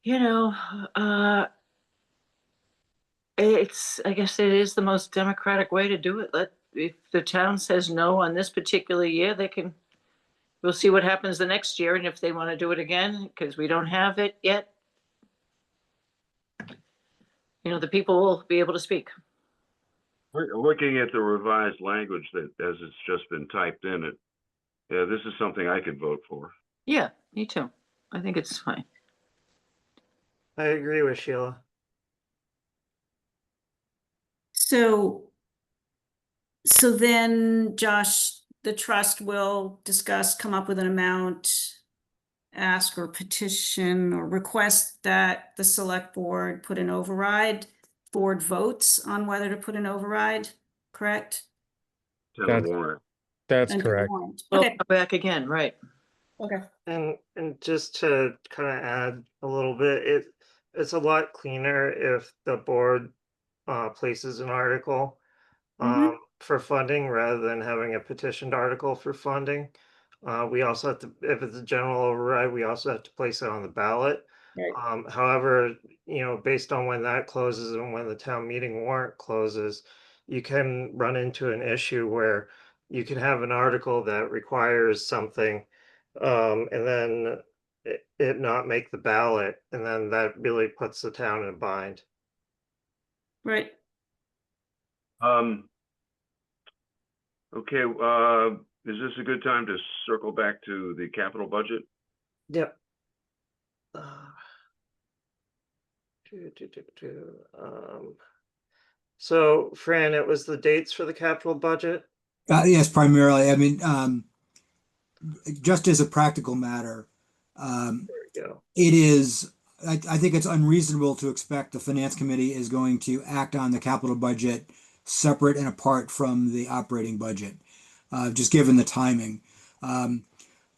I guess it is the most democratic way to do it. If the town says no on this particular year, we'll see what happens the next year. And if they want to do it again, because we don't have it yet, the people will be able to speak. Looking at the revised language that, as it's just been typed in it, yeah, this is something I could vote for. Yeah, me too. I think it's fine. I agree with Sheila. So then, Josh, the trust will discuss, come up with an amount, ask or petition or request that the select board put an override. Board votes on whether to put an override, correct? To the warrant. That's And to the correct. warrant. We'll Okay, come back again, right? okay. And just to kind of add a little bit, it's a lot cleaner if the board places an article for funding rather than having a petitioned article for funding. We also have to, if it's a general override, we also have to place it on the ballot. Right. However, based on when that closes and when the town meeting warrant closes, you can run into an issue where you can have an article that requires something and then it not make the ballot, and then that really puts the town in a bind. Right. Okay, is this a good time to circle back to the capital budget? Yep. So Fran, it was the dates for the capital budget? Yes, primarily. I mean, just as a practical matter, There we go. it is, I think it's unreasonable to expect the finance committee is going to act on the capital budget separate and apart from the operating budget, just given the timing.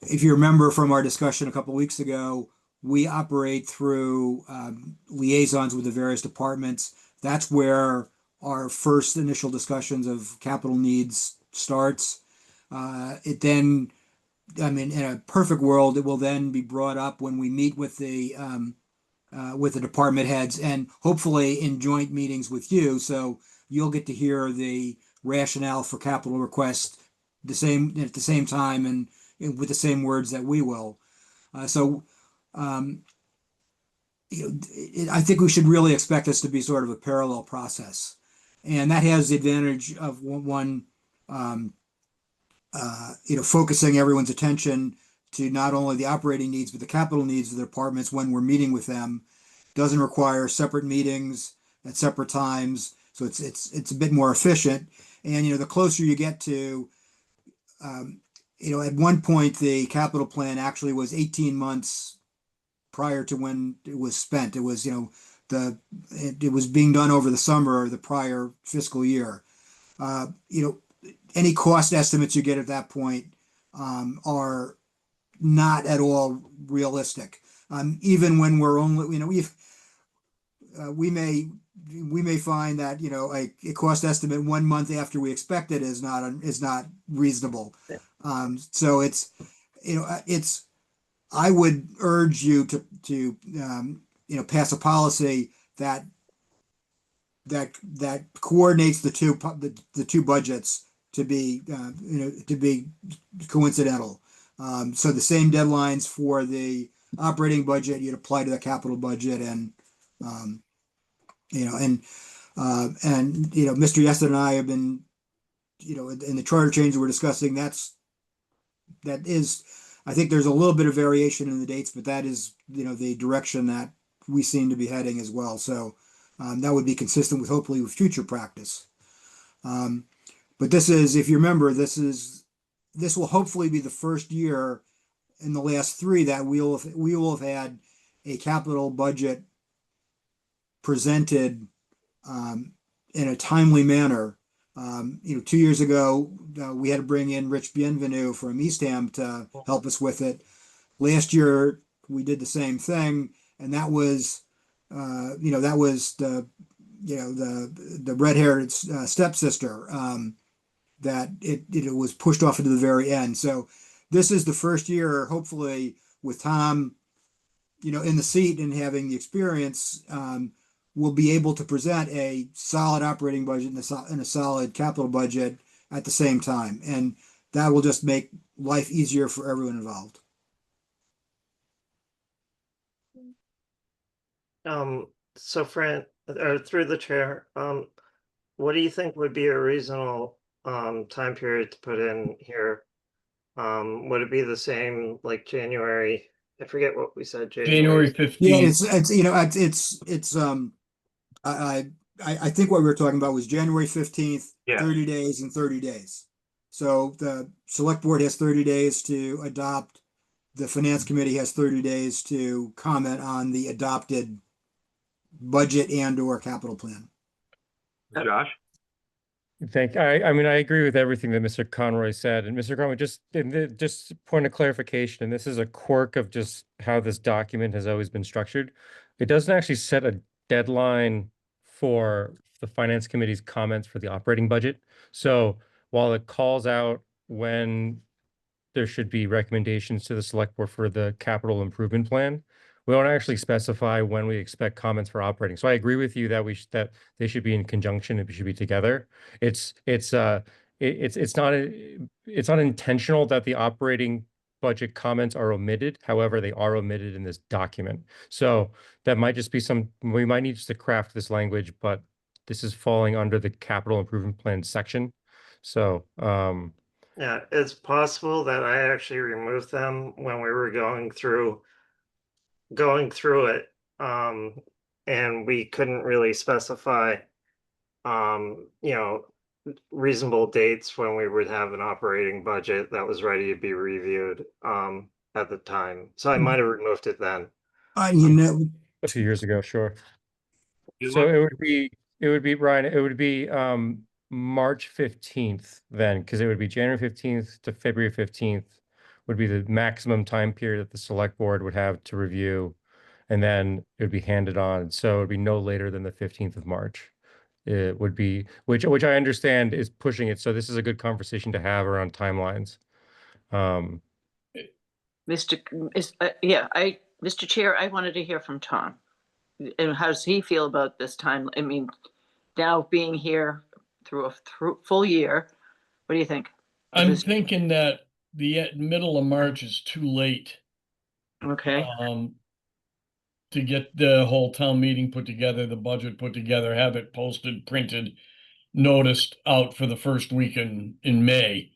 If you remember from our discussion a couple of weeks ago, we operate through liaisons with the various departments. That's where our first initial discussions of capital needs starts. It then, I mean, in a perfect world, it will then be brought up when we meet with the department heads and hopefully in joint meetings with you. So you'll get to hear the rationale for capital requests at the same time and with the same words that we will. I think we should really expect this to be sort of a parallel process, and that has the advantage of focusing everyone's attention to not only the operating needs, but the capital needs of the departments when we're meeting with them. Doesn't require separate meetings at separate times, so it's a bit more efficient. And the closer you get to, at one point the capital plan actually was 18 months prior to when it was spent. It was it was being done over the summer of the prior fiscal year. Any cost estimates you get at that point are not at all realistic. Even when we're only, we may find that a cost estimate 1 month after we expect it is not reasonable. So I would urge you to pass a policy that coordinates the two budgets to be coincidental. So the same deadlines for the operating budget you'd apply to the capital budget, and Mr. Yeston and I have been, in the charter change we're discussing, that is, I think there's a little bit of variation in the dates, but that is, the direction that we seem to be heading as well. So that would be consistent with hopefully with future practice. But this is, if you remember, this will hopefully be the first year in the last 3 that we will have had a capital budget presented in a timely manner. 2 years ago, we had to bring in Rich Bienvenu from Eastham to help us with it. Last year, we did the same thing, and that was, the red-haired stepsister that it was pushed off into the very end. So this is the first year, hopefully, with Tom, in the seat and having the experience, we'll be able to present a solid operating budget and a solid capital budget at the same time. And that will just make life easier for everyone involved. So Fran, or through the chair, what do you think would be a reasonable time period to put in here? Would it be the same like January? I forget what we said. January Yeah, 15th. it's I think what we were talking about was January 15th, Yeah. 30 days and 30 days. So the select board has 30 days to adopt. The finance committee has 30 days to comment on the adopted budget and or capital plan. Josh? I mean, I agree with everything that Mr. Conroy said. And Mr. Conroy, just point of clarification, and this is a quirk of just how this document has always been structured. It doesn't actually set a deadline for the finance committee's comments for the operating budget. So while it calls out when there should be recommendations to the select board for the capital improvement plan, we don't actually specify when we expect comments for operating. So I agree with you that that they should be in conjunction. It should be together. It's not intentional that the operating budget comments are omitted. However, they are omitted in this document. So that might just be we might need to craft this language, but this is falling under the capital improvement plan section. So yeah, it's possible that I actually removed them when we were going through it, and we couldn't really specify reasonable dates when we would have an operating budget that was ready to be reviewed at the time. So I might have removed it then. a few years ago, sure. So it would be Ryan, it would be March 15th then, because it would be January 15th to February 15th would be the maximum time period that the select board would have to review, and then it would be handed on. So it would be no later than the 15th of March. It would be, which I understand is pushing it. So this is a good conversation to have around timelines. Mr. Chair, I wanted to hear from Tom. And how does he feel about this time? I mean, now being here through a full year, what do you think? I'm thinking that the middle of March is too late. Okay. To get the whole town meeting put together, the budget put together, have it posted, printed, noticed out for the first week in May.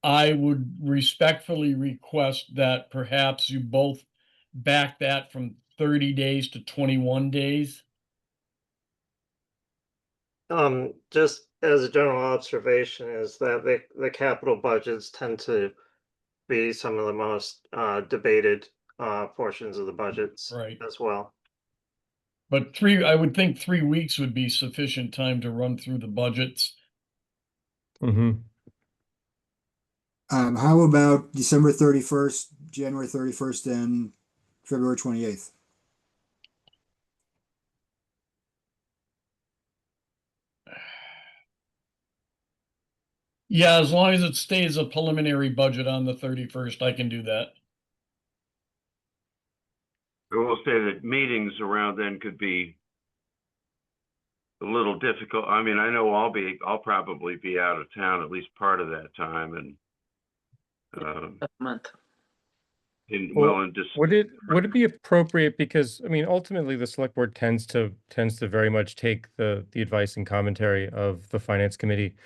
I would respectfully request that perhaps you both back that from 30 days to 21 days. Just as a general observation is that the capital budgets tend to be some of the most debated portions of the budgets Right. as well. But I would think 3 weeks would be sufficient time to run through the budgets. Mm-hmm. How about December 31st, January 31st, and February 28th? Yeah, as long as it stays a preliminary budget on the 31st, I can do that. I will say that meetings around then could be a little difficult. I mean, I know I'll probably be out of town at least part of that time, and A month. in Would it be appropriate, because I mean ultimately the select board tends to very much take the advice and commentary of the finance committee.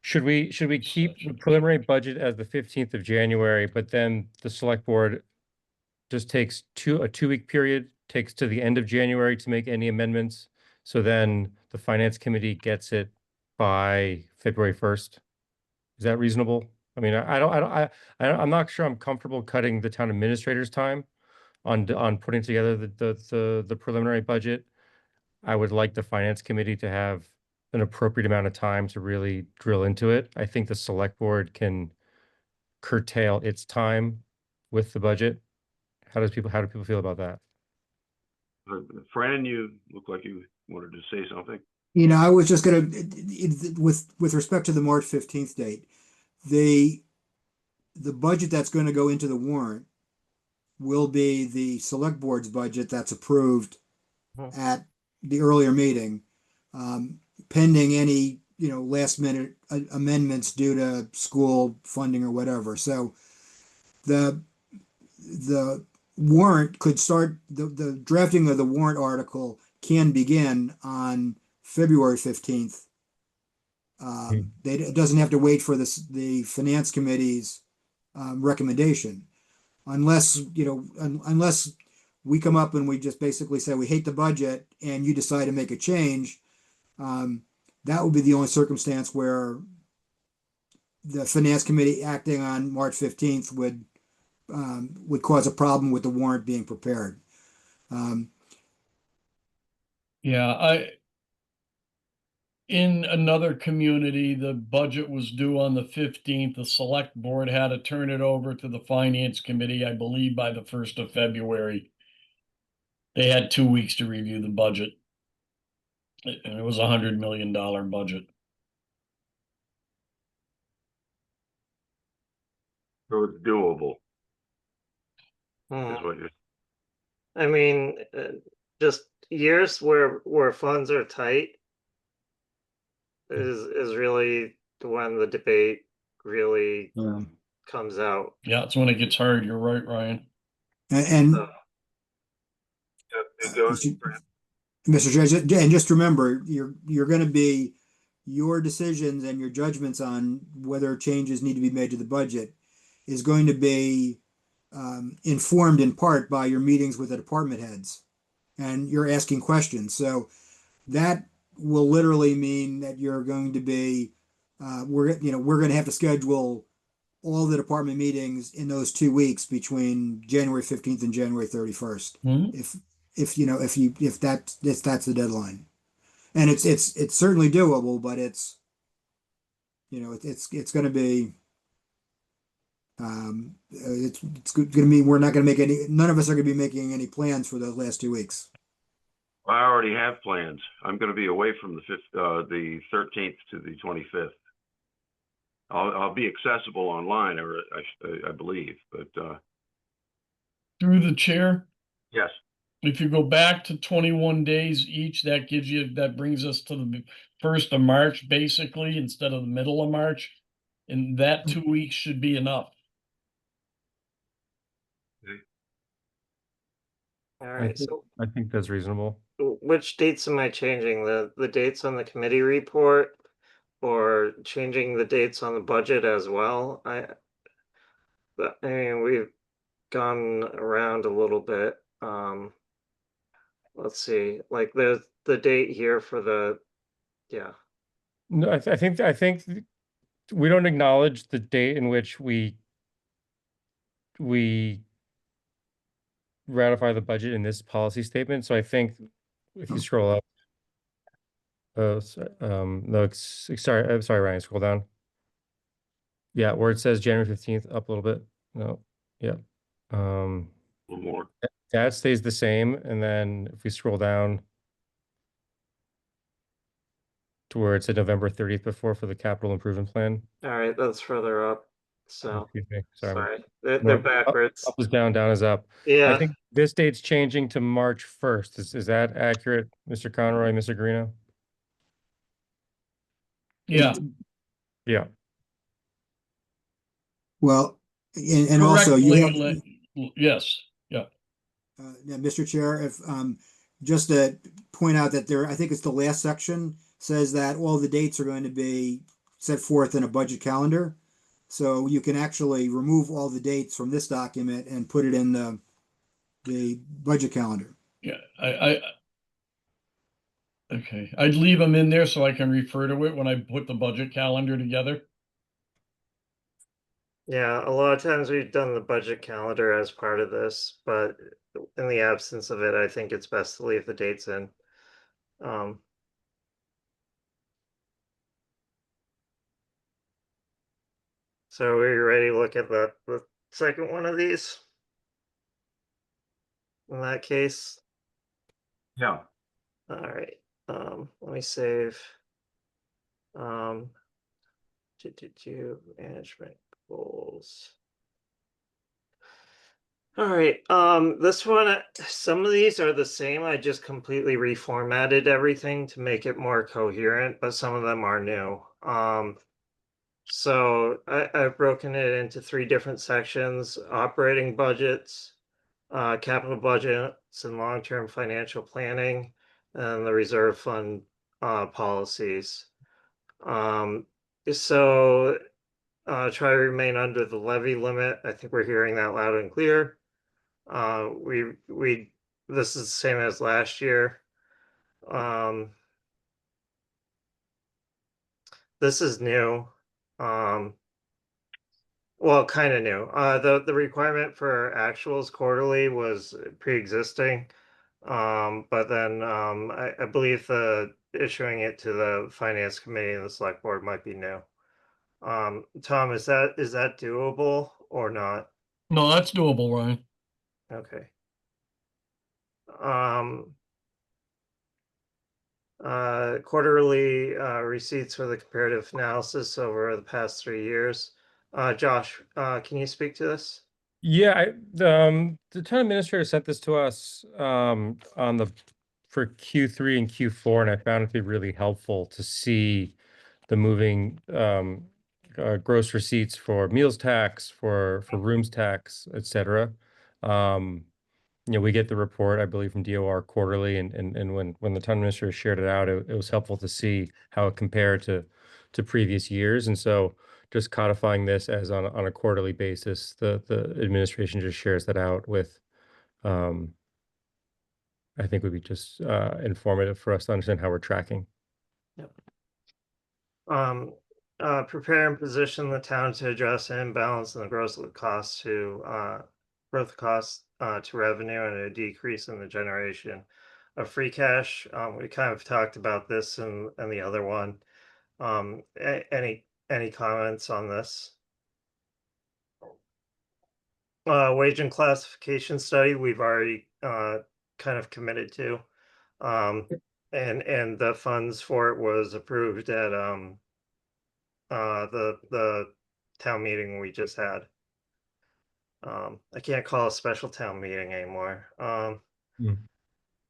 Should we keep the preliminary budget as the 15th of January, but then the select board just takes a 2-week period, takes to the end of January to make any amendments, so then the finance committee gets it by February 1st? Is that reasonable? I mean, I'm not sure I'm comfortable cutting the town administrator's time on putting together the preliminary budget. I would like the finance committee to have an appropriate amount of time to really drill into it. I think the select board can curtail its time with the budget. How do people feel about that? Fran, you look like you wanted to say something. I was just gonna, with respect to the March 15th date, the budget that's going to go into the warrant will be the select board's budget that's approved at the earlier meeting, pending any, last minute amendments due to school funding or whatever. So the warrant could start, the drafting of the warrant article can begin on February 15th. It doesn't have to wait for the finance committee's recommendation, unless we come up and we just basically say we hate the budget and you decide to make a change. That would be the only circumstance where the finance committee acting on March 15th would cause a problem with the warrant being prepared. Yeah, in another community, the budget was due on the 15th. The select board had to turn it over to the finance committee, I believe, by the 1st of February. They had 2 weeks to review the budget. And it was $100 million budget. So it's doable, is Hmm. what you're. I mean, just years where funds are tight is really when the debate really comes out. Yeah, it's when it gets hard. You're right, Ryan. And Mr. Judge, and just remember, you're going to be, your decisions and your judgments on whether changes need to be made to the budget is going to be informed in part by your meetings with the department heads, and you're asking questions. So that will literally mean that you're going to be, we're going to have to schedule all the department meetings in those 2 weeks between January 15th and January 31st. Mhm. If that's the deadline. And it's certainly doable, but it's going to be, it's going to be, we're not going to make any, none of us are going to be making any plans for those last 2 weeks. I already have plans. I'm going to be away from the 13th to the 25th. I'll be accessible online, or I believe, but Through the chair, yes. if you go back to 21 days each, that brings us to the 1st of March, basically, instead of the middle of March. And that 2 weeks should be enough. All right, so I think that's reasonable. which dates am I changing? The dates on the committee report or changing the dates on the budget as well. I mean, we've gone around a little bit. Let's see, like there's the date here for the, yeah. No, I think we don't acknowledge the date in which we ratify the budget in this policy statement. So I think if you scroll up, no, sorry, I'm sorry, Ryan, scroll down. Yeah, where it says January 15th, up a little bit. No, yeah. A little more. That stays the same. And then if we scroll down to where it's a November 30th before for the capital improvement plan. All right, that's further up. So, Excuse me, sorry. sorry, they're No, backwards. Up is down, down is up. I Yeah, think this date's changing to March 1st. Is that accurate, Mr. Conroy, Mr. Greeno? Yeah, Yeah. Well, and also you have, correctly, yes, yeah. yeah, Mr. Chair, if, just to point out that there, I think it's the last section says that all the dates are going to be set forth in a budget calendar. So you can actually remove all the dates from this document and put it in the budget calendar. Yeah, okay, I'd leave them in there so I can refer to it when I put the budget calendar together. yeah, a lot of times we've done the budget calendar as part of this, but in the absence of it, I think it's best to leave the dates in. So are you ready to look at the second one of these? In that case, Yeah. all right, let me save. Management goals. All right, this one, some of these are the same. I just completely reformatted everything to make it more coherent, but some of them are new. So I've broken it into 3 different sections: operating budgets, capital budgets, and long-term financial planning, and the reserve fund policies. So try to remain under the levy limit. I think we're hearing that loud and clear. This is the same as last year. This is new. Well, kind of new. The requirement for actuals quarterly was pre-existing. But then I believe the issuing it to the finance committee and the select board might be new. Tom, is that doable or not? No, that's doable, Ryan. Okay. Quarterly receipts for the comparative analysis over the past 3 years. Josh, can you speak to this? Yeah, the town administrator sent this to us for Q3 and Q4, and I found it to be really helpful to see the moving gross receipts for meals tax, for rooms tax, et cetera. We get the report, I believe, from DOR quarterly, and when the town administrator shared it out, it was helpful to see how it compared to previous years. And so just codifying this as on a quarterly basis, the administration just shares that out with, I think would be just informative for us to understand how we're tracking. Yep. Prepare and position the town to address an imbalance in the growth costs to revenue and a decrease in the generation of free cash. We kind of talked about this in the other one. Any comments on this? Wage and classification study, we've already kind of committed to. And the funds for it was approved at the town meeting we just had. I can't call it a special town meeting anymore.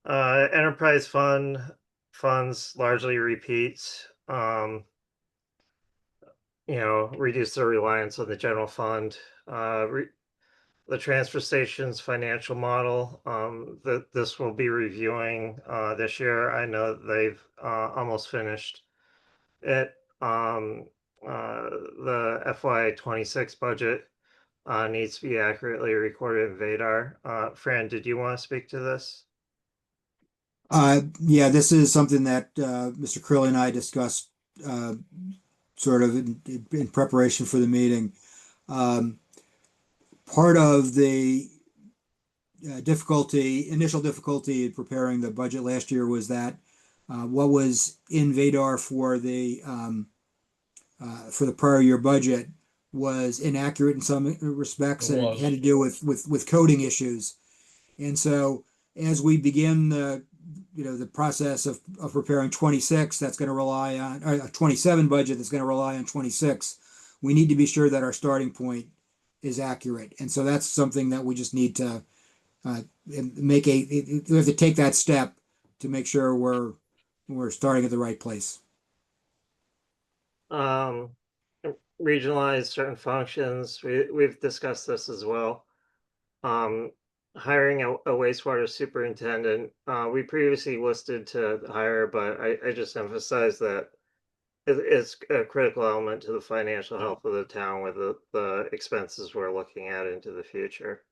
Enterprise funds largely repeats. Reduce the reliance on the general fund. The transfer station's financial model, this will be reviewing this year. I know they've almost finished it. the FY26 budget needs to be accurately recorded in Vadar. Fran, did you want to speak to this? Yeah, this is something that Mr. Curley and I discussed sort of in preparation for the meeting. Part of the initial difficulty in preparing the budget last year was that what was in Vadar for the prior year budget was inaccurate in some respects, It and it was. had to do with coding issues. And so as we begin the process of preparing 26, that's going to rely on a 27 budget that's going to rely on 26. We need to be sure that our starting point is accurate. And so that's something that we just need to we have to take that step to make sure we're starting at the right place. Regionalize certain functions. We've discussed this as well. Hiring a wastewater superintendent. We previously listed to hire, but I just emphasize that it's a critical element to the financial health of the town with the expenses we're looking at into the future.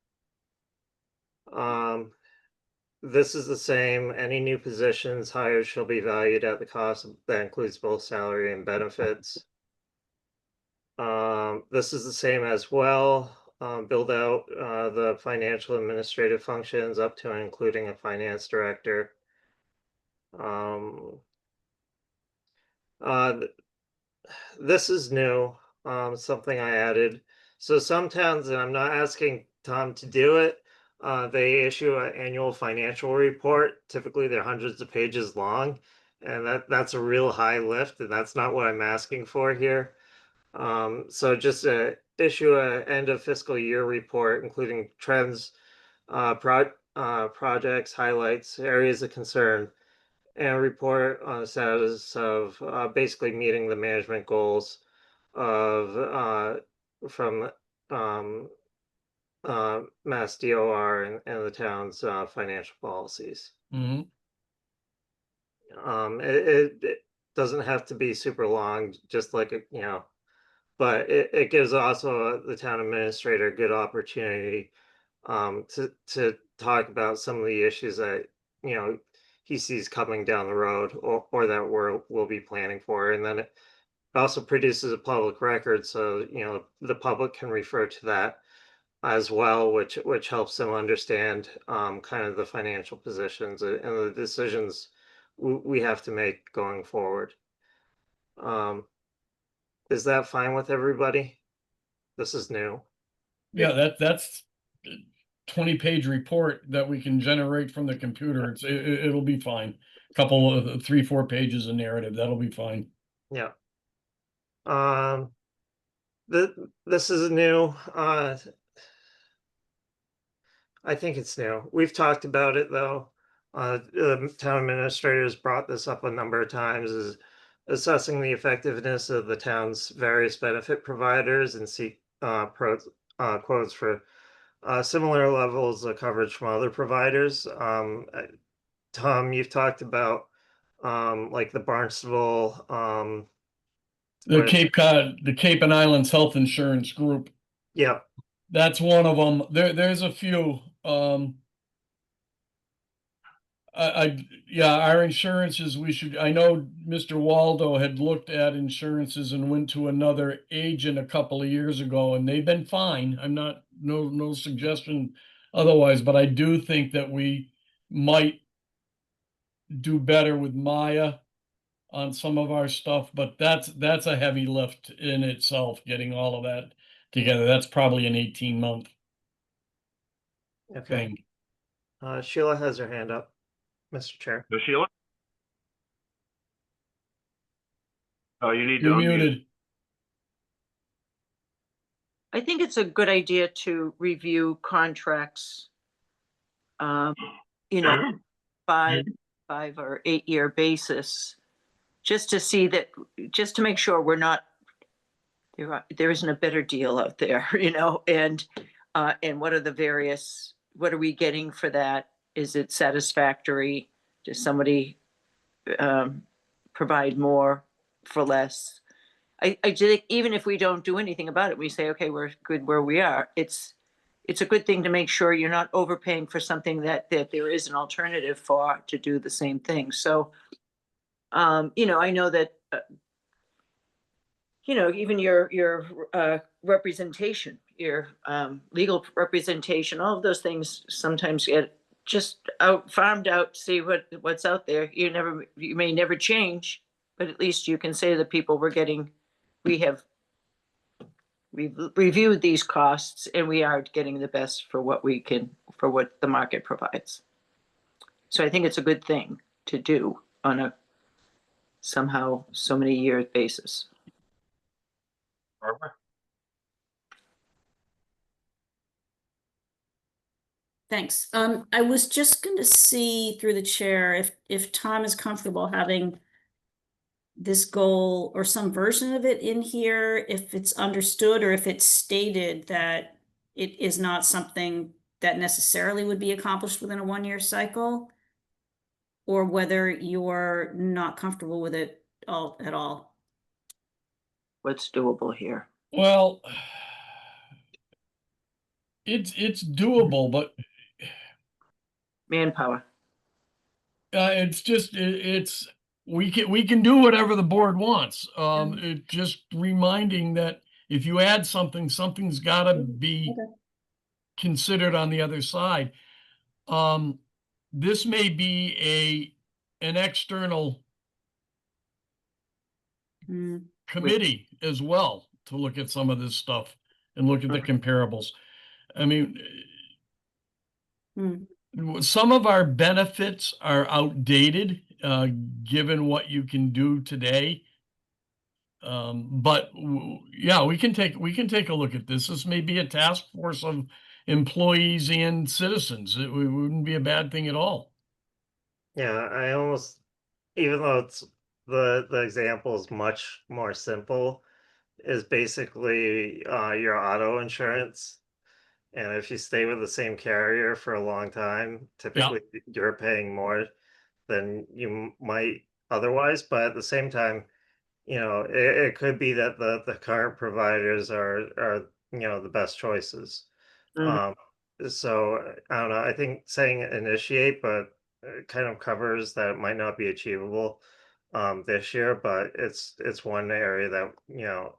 This is the same. Any new positions hired shall be valued at the cost that includes both salary and benefits. This is the same as well. Build out the financial administrative functions up to and including a finance director. This is new, something I added. So some towns, and I'm not asking Tom to do it, they issue an annual financial report. Typically they're hundreds of pages long, and that's a real high lift, and that's not what I'm asking for here. So just issue a end of fiscal year report, including trends, projects, highlights, areas of concern, and report on the status of basically meeting the management goals of from Mass DOR and the town's financial policies. Mhm. It doesn't have to be super long, just like but it gives also the town administrator a good opportunity to talk about some of the issues that he sees coming down the road, or that we'll be planning for. And then it also produces a public record, so the public can refer to that as well, which helps them understand kind of the financial positions and the decisions we have to make going forward. Is that fine with everybody? This is new. Yeah, that's 20-page report that we can generate from the computer. It'll be fine. Couple of 3-4 pages of narrative, that'll be fine. Yeah. This is new. I think it's new. We've talked about it though. The town administrators brought this up a number of times, is assessing the effectiveness of the town's various benefit providers and seek quotes for similar levels of coverage from other providers. Tom, you've talked about like the Barnstable, The Cape and Islands Health Insurance Group. yeah. That's one of them. There's a few. Yeah, our insurances, I know Mr. Waldo had looked at insurances and went to another agent a couple of years ago, and they've been fine. I'm not, no suggestion otherwise, but I do think that we might do better with Maya on some of our stuff, but that's a heavy lift in itself, getting all of that together. That's probably an 18-month Okay. thing. Sheila has her hand up, Mr. Chair. So Sheila? Oh, you need to You're unmute. muted. I think it's a good idea to review contracts, you know, 5 or 8 year basis, just to see that, just to make sure we're not, there isn't a better deal out there, and what are the various, what are we getting for that? Is it satisfactory? Does somebody provide more for less? I think even if we don't do anything about it, we say, okay, we're good where we are. It's a good thing to make sure you're not overpaying for something that there is an alternative for to do the same thing. So, you know, I know that, you know, even your representation, your legal representation, all of those things sometimes get just farmed out to see what's out there. You may never change, but at least you can say to the people, we've reviewed these costs and we are getting the best for what the market provides. So I think it's a good thing to do on a somehow so many year basis. Barbara? Thanks. I was just going to see through the chair if Tom is comfortable having this goal or some version of it in here, if it's understood or if it's stated that it is not something that necessarily would be accomplished within a 1-year cycle, or whether you're not comfortable with it at all. What's doable here? Well, it's doable, but Manpower. it's just it's we can do whatever the board wants. It just reminding that if you add something, something's got to be Okay. considered on the other side. This may be an external committee as well to look at some of this stuff and look at the comparables. I mean, some of our benefits are outdated, given what you can do today. But yeah, we can take a look at this. This may be a task force of employees and citizens. It wouldn't be a bad thing at all. Yeah, I almost, even though it's the example is much more simple, is basically your auto insurance. And if you stay with the same carrier for a long time, typically you're paying more than you might otherwise. But at the same time, you know, it could be that the current providers are you know, the best choices. So I don't know. I think saying initiate, but it kind of covers that it might not be achievable this year, but it's one area that, you know,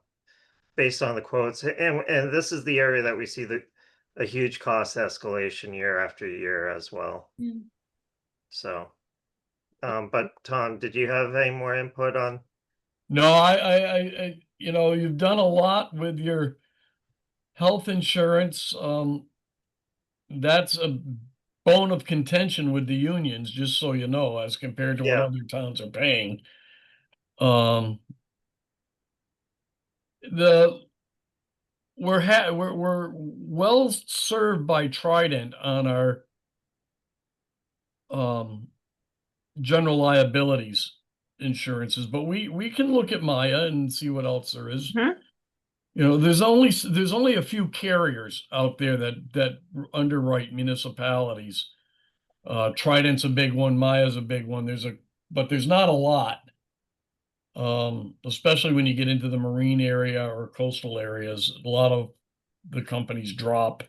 based on the quotes, and this is the area that we see a huge cost escalation year after year as well. So, but Tom, did you have any more input on? No, I you know, you've done a lot with your health insurance. That's a bone of contention with the unions, just so you know, as compared to what Yeah. other towns are paying. We're well served by Trident on our general liabilities insurances, but we can look at Maya and see what else there is. You know, there's only a few carriers out there that underwrite municipalities. Trident's a big one, Maya's a big one. But there's not a lot. Especially when you get into the marine area or coastal areas, a lot of the companies drop.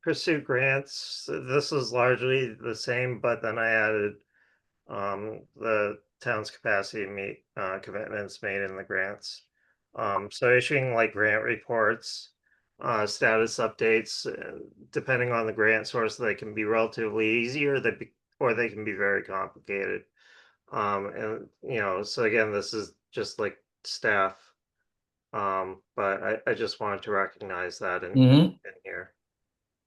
Pursue grants. This is largely the same, but then I added the town's capacity to meet commitments made in the grants. So issuing like grant reports, status updates, depending on the grant source, they can be relatively easy or they can be very complicated. And you know, so again, this is just like staff. But I just wanted to recognize that in here.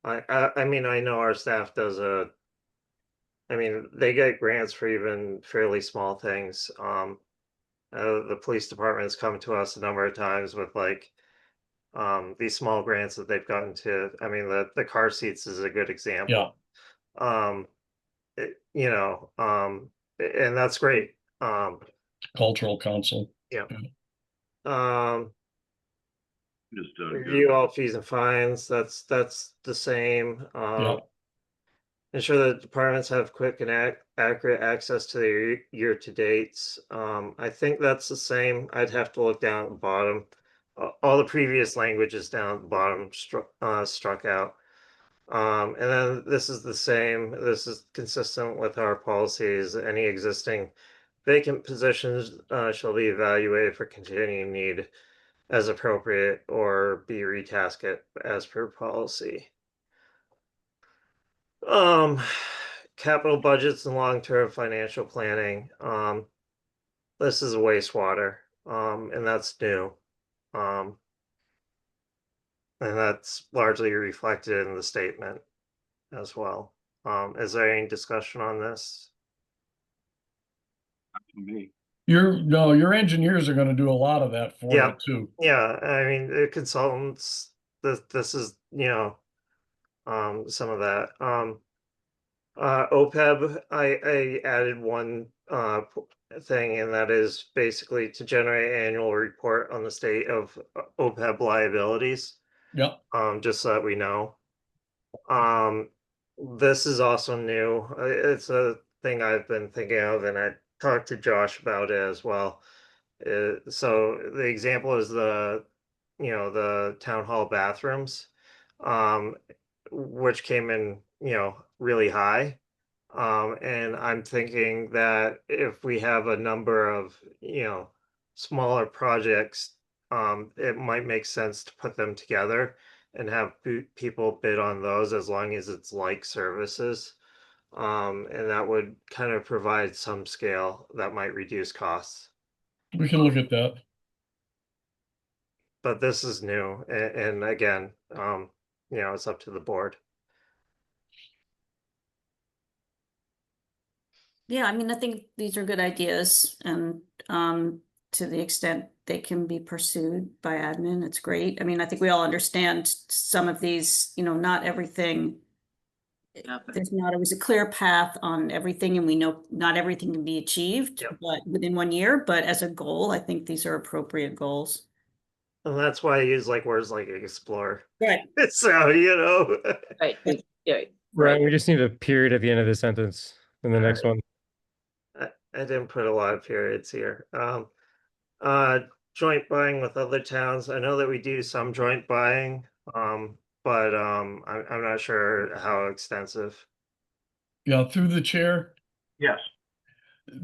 I mean, I know our staff does I mean, they get grants for even fairly small things. The police department has come to us a number of times with like these small grants that they've gotten to. I mean, the car seats is a good example. You know, and that's great. Cultural council. Yeah. Just done good. Review all fees and fines. That's the same. ensure that departments have quick and accurate access to their year-to-dates. I think that's the same. I'd have to look down at the bottom. All the previous language is down at the bottom, struck out. And then this is the same. This is consistent with our policies. Any existing vacant positions shall be evaluated for continuing need as appropriate or be retasked as per policy. Capital budgets and long-term financial planning. This is wastewater, and that's new. And that's largely reflected in the statement as well. Is there any discussion on this? Me. Your engineers are gonna do a lot of that for Yeah. you too. Yeah, I mean, the consultants, this is, some of that. OPEB, I added one thing, and that is basically to generate annual report on the state of OPEB liabilities, Yep. just so that we know. This is also new. It's a thing I've been thinking of, and I talked to Josh about it as well. So the example is the town hall bathrooms, which came in, really high. And I'm thinking that if we have a number of, smaller projects, it might make sense to put them together and have people bid on those as long as it's like services. And that would kind of provide some scale that might reduce costs. We can look at that. But this is new, and again, it's up to the board. Yeah, I mean, I think these are good ideas, and to the extent they can be pursued by admin, it's great. I mean, I think we all understand some of these, not everything. There's not always a clear path on everything, and we know not everything can be achieved, Yep. but within 1 year. But as a goal, I think these are appropriate goals. And that's why I use words like explore. Right. So, Right, yeah, Right, we just need a period at the end of the sentence in the next one. I didn't put a lot of periods here. Joint buying with other towns. I know that we do some joint buying, but I'm not sure how extensive. Yeah, through the chair. Yes.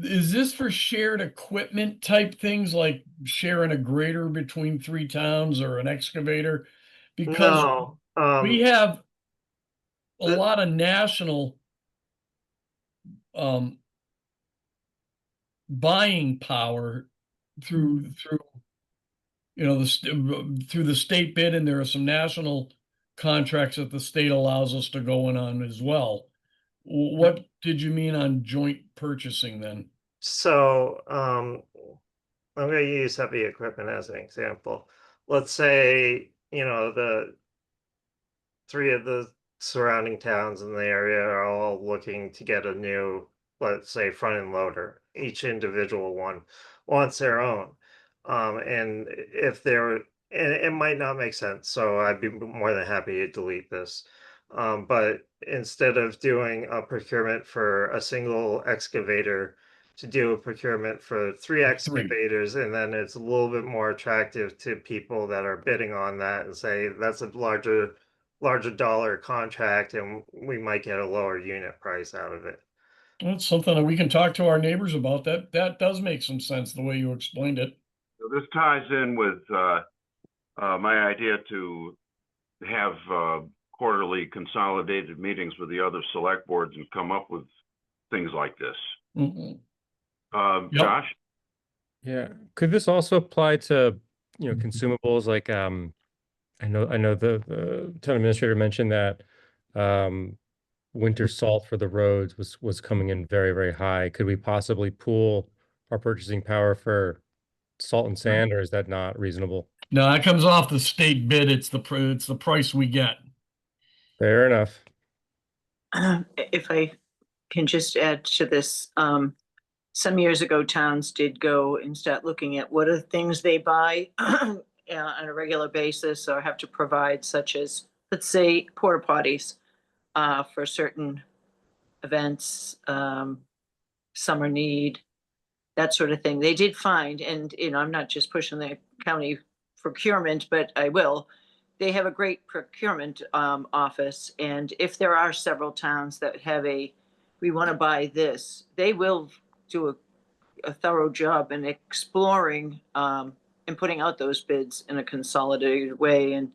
Is this for shared equipment type things like sharing a grader between 3 towns or an excavator? Because No, we have a the- lot of national buying power through through the state bid, and there are some national contracts that the state allows us to go in on as well. What did you mean on joint purchasing then? So, I'm going to use heavy equipment as an example. Let's say, the 3 of the surrounding towns in the area are all looking to get a new, let's say, front end loader. Each individual one wants their own. And if they're, and it might not make sense, so I'd be more than happy to delete this. But instead of doing a procurement for a single excavator, to do a procurement for 3 excavators, and then it's a little bit more attractive to people that are bidding on that and say that's a larger dollar contract, and we might get a lower unit price out of it. That's something that we can talk to our neighbors about. That does make some sense the way you explained it. So this ties in with my idea to have quarterly consolidated meetings with the other select boards and come up with things like this. Mhm. Yep. Josh? Yeah, could this also apply to, consumables like, I know the town administrator mentioned that winter salt for the roads was coming in very, very high. Could we possibly pool our purchasing power for salt and sand, or is that not reasonable? No, that comes off the state bid. It's the price we get. Fair enough. If I can just add to this, some years ago, towns did go and start looking at what are the things they buy on a regular basis or have to provide, such as, let's say, porta potties for certain events, summer need, that sort of thing. They did find, and, I'm not just pushing the county procurement, but I will. They have a great procurement office, and if there are several towns that have we want to buy this, they will do a thorough job in exploring and putting out those bids in a consolidated way. And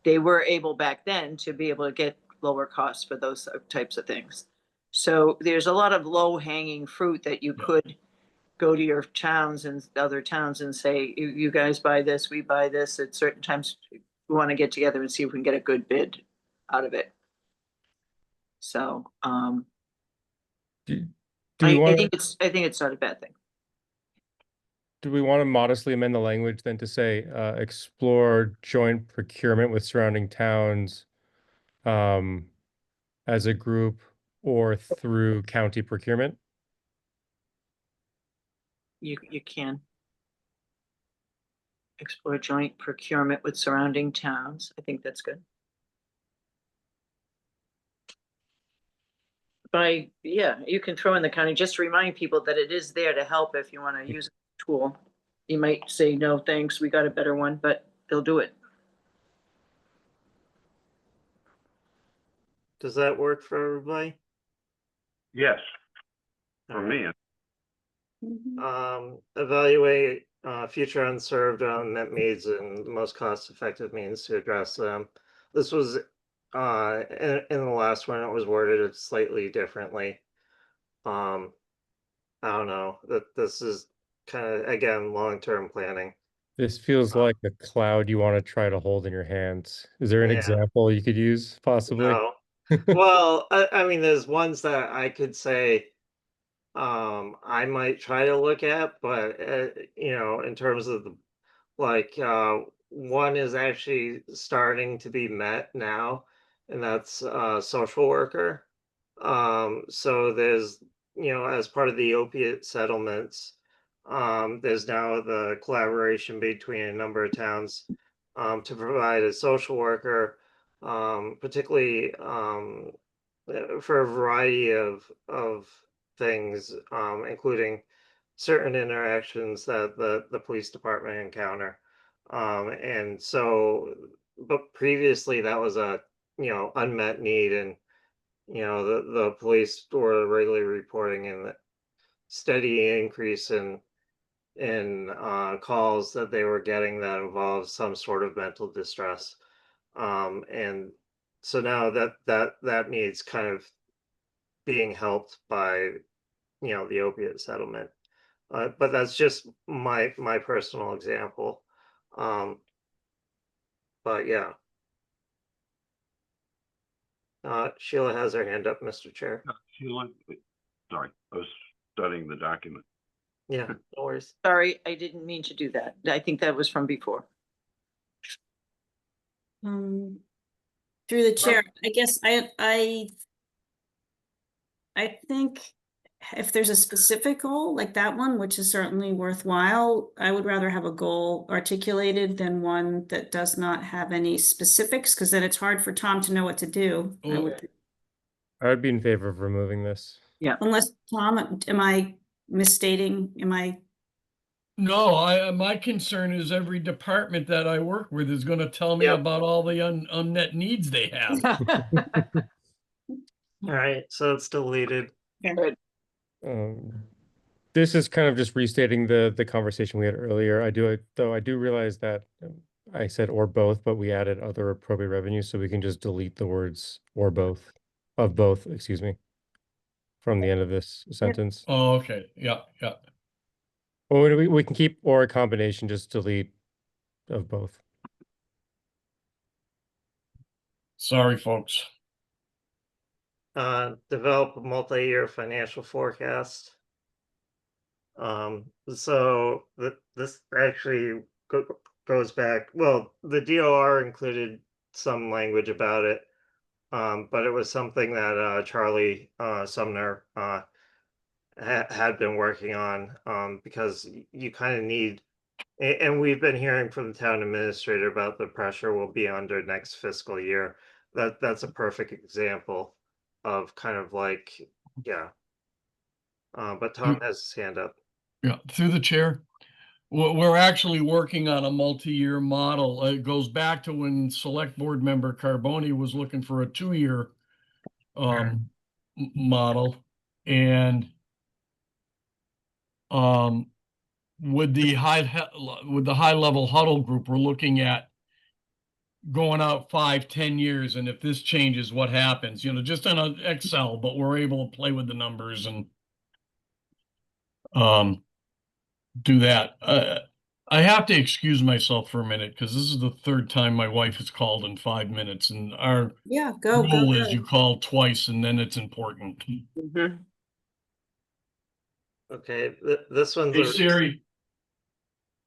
they were able back then to be able to get lower costs for those types of things. So there's a lot of low hanging fruit that you could go to your towns and other towns and say, you guys buy this, we buy this. At certain times, we want to get together and see if we can get a good bid out of it. So Do I we want think it's not a bad thing. do we want to modestly amend the language then to say explore joint procurement with surrounding towns as a group or through county procurement? You can explore joint procurement with surrounding towns. I think that's good. You can throw in the county, just to remind people that it is there to help if you want to use a tool. You might say, no, thanks, we got a better one, but they'll do it. Does that work for everybody? Yes, for All me. Evaluate future unserved unmet needs and the most cost-effective means to address them. This was in the last one, it was worded slightly differently. I don't know, that this is kind of, again, long-term planning. This feels like a cloud you want to try to hold in your hands. Is there an Yeah. example you could use, possibly? No. Well, I mean, there's ones that I could say I might try to look at, but in terms of one is actually starting to be met now, and that's social worker. So there's, as part of the opiate settlements, there's now the collaboration between a number of towns to provide a social worker, particularly for a variety of things, including certain interactions that the police department encounter. And so, but previously that was a, unmet need, and, the police were regularly reporting a steady increase in calls that they were getting that involved some sort of mental distress. And so now that needs kind of being helped by, the opiate settlement. But that's just my personal example. But yeah. Sheila has her hand up, Mr. Chair. Sheila, sorry, I was studying the document. Yeah, no worries. Sorry, I didn't mean to do that. I think that was from before. Through the chair, I guess I think if there's a specific goal like that one, which is certainly worthwhile, I would rather have a goal articulated than one that does not have any specifics, because then it's hard for Tom to know what to do. I would be in favor of removing this. Unless, Tom, am I misstating? No, my concern is every department that I work with is gonna tell me Yep. about all the unmet needs they have. All right, so it's deleted. Good. This is kind of just restating the conversation we had earlier. I do realize that I said or both, but we added other appropriate revenue, so we can just delete the words or both, excuse me, from the end of this sentence. Oh, okay, yeah. Or we can keep or a combination, just delete of both. Sorry, folks. Develop a multi-year financial forecast. So this actually goes back, well, the DOR included some language about it, but it was something that Charlie Sumner had been working on, because you kind of need, and we've been hearing from the town administrator about the pressure we'll be under next fiscal year. That's a perfect example of kind of like, yeah. But Tom has his hand up. Yeah, through the chair. We're actually working on a multi-year model. It goes back to when Select Board member Carboni was looking for a 2-year model. And with the high level huddle group, we're looking at going out 5-10 years, and if this changes, what happens, just on an Excel, but we're able to play with the numbers and do that. I have to excuse myself for a minute because this is the third time my wife has called in 5 minutes, and our Yeah, go rule is ahead. you call twice and then it's important. Mhm. Okay, this one's Hey Siri,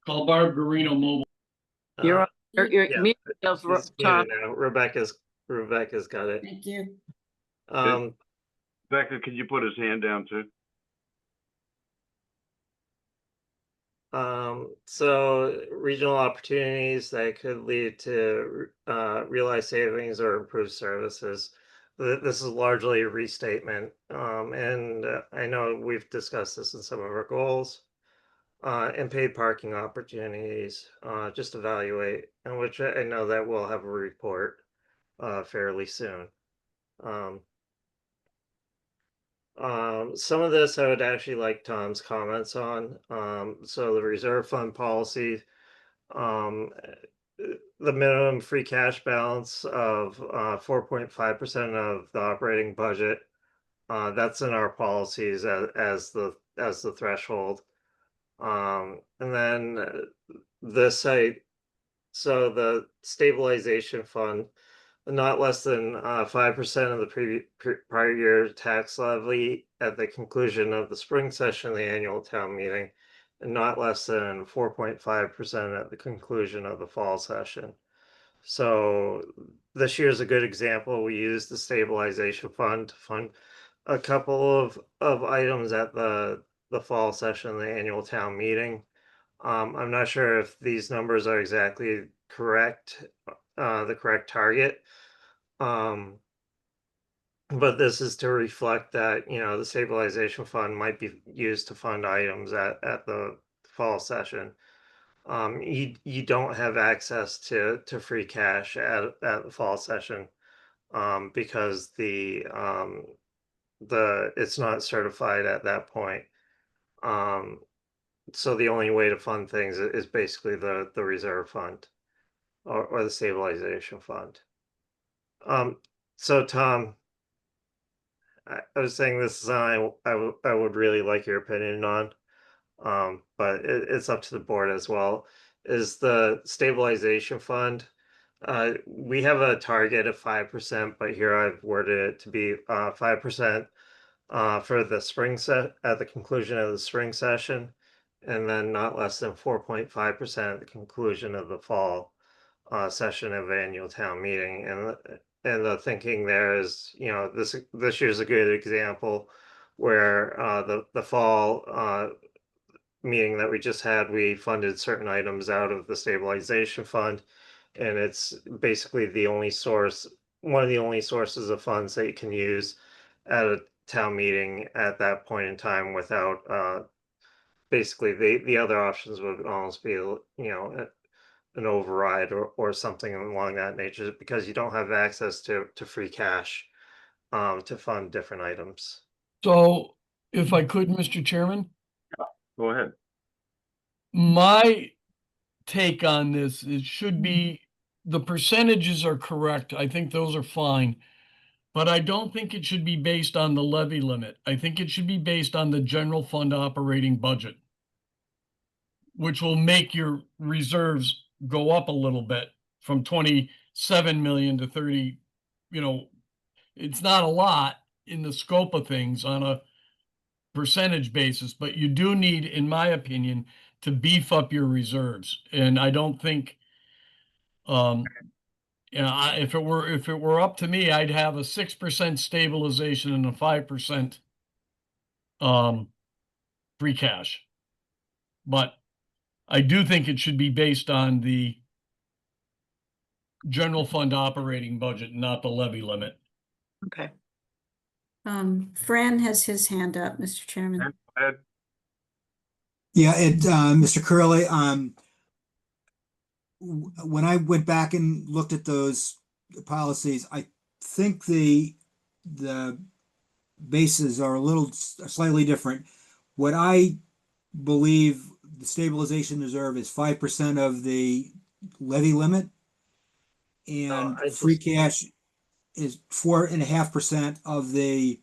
call Barb Garino mobile. You're, you're yeah, mute yourself, she's Tom. muted now. Rebecca's got it. Thank you. Becca, could you put his hand down too? So regional opportunities that could lead to realized savings or improved services. This is largely a restatement, and I know we've discussed this in some of our goals. And paid parking opportunities, just evaluate, and which I know that we'll have a report fairly soon. Some of this I would actually like Tom's comments on. So the reserve fund policy, the minimum free cash balance of 4.5% of the operating budget. That's in our policies as the threshold. And then this so the stabilization fund, not less than 5% of the prior year tax levy at the conclusion of the spring session of the annual town meeting, and not less than 4.5% at the conclusion of the fall session. So this year's a good example. We used the stabilization fund to fund a couple of items at the fall session of the annual town meeting. I'm not sure if these numbers are exactly correct, the correct target. But this is to reflect that, the stabilization fund might be used to fund items at the fall session. You don't have access to free cash at the fall session, because it's not certified at that point. So the only way to fund things is basically the reserve fund or the stabilization fund. So Tom, I was saying this is I would really like your opinion on, but it's up to the board as well. Is the stabilization fund? We have a target of 5%, but here I've worded it to be 5% for the spring set at the conclusion of the spring session, and then not less than 4.5% at the conclusion of the fall session of annual town meeting. And the thinking there is, this year's a good example where the fall meeting that we just had, we funded certain items out of the stabilization fund, and it's basically one of the only sources of funds that you can use at a town meeting at that point in time without basically the other options would almost be an override or something along that nature, because you don't have access to free cash to fund different items. So if I could, Mr. Chairman, Go ahead. my take on this, it should be, the percentages are correct. I think those are fine. But I don't think it should be based on the levy limit. I think it should be based on the general fund operating budget, which will make your reserves go up a little bit from 27 million to 30. It's not a lot in the scope of things on a percentage basis, but you do need, in my opinion, to beef up your reserves. And I don't think, if it were up to me, I'd have a 6% stabilization and a 5% free cash. But I do think it should be based on the general fund operating budget, not the levy limit. Okay. Fran has his hand up, Mr. Chairman. Ed, Yeah, Mr. Curley, when I went back and looked at those policies, I think the bases are a little slightly different. What I believe the stabilization reserve is 5% of the levy limit, and I free just- cash is 4.5% of the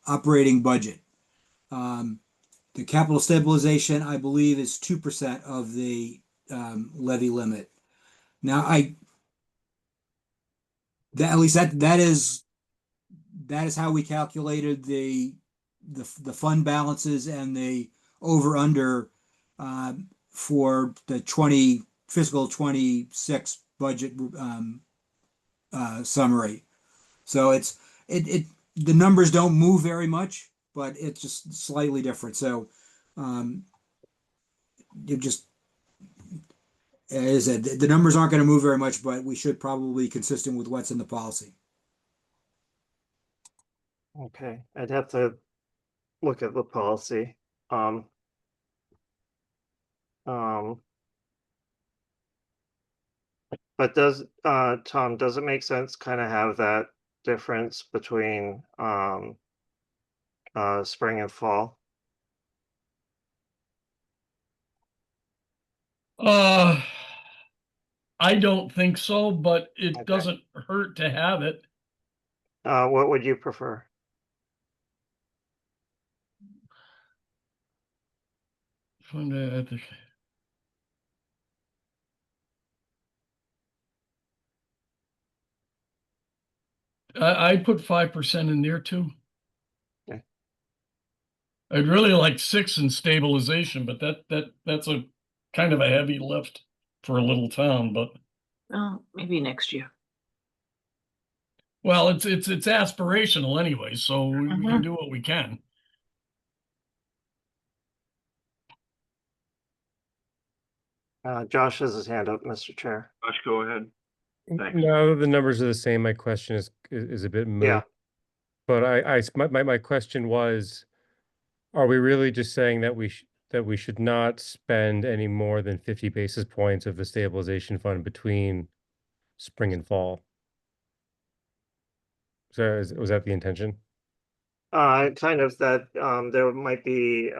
operating budget. The capital stabilization, I believe, is 2% of the levy limit. Now, at least that is how we calculated the fund balances and the over under for the fiscal 26 budget summary. So the numbers don't move very much, but it's just slightly different. So you just as I said, the numbers aren't going to move very much, but we should probably be consistent with what's in the policy. Okay, I'd have to look at the policy. Um, but Tom, does it make sense kind of have that difference between spring and fall? I don't think so, but it Okay. doesn't hurt to have it. What would you prefer? I put 5% in there too. Okay. I'd really like 6 in stabilization, but that's a kind of a heavy lift for a little town, but Oh, maybe next year. well, it's aspirational anyway, so we can do what we can. Josh has his hand up, Mr. Chair. Josh, go ahead. Thanks. No, the numbers are the same. My question is a bit moot. Yeah. But my question was, are we really just saying that we should not spend any more than 50 basis points of the stabilization fund between spring and fall? So was that the intention? Kind of that there might be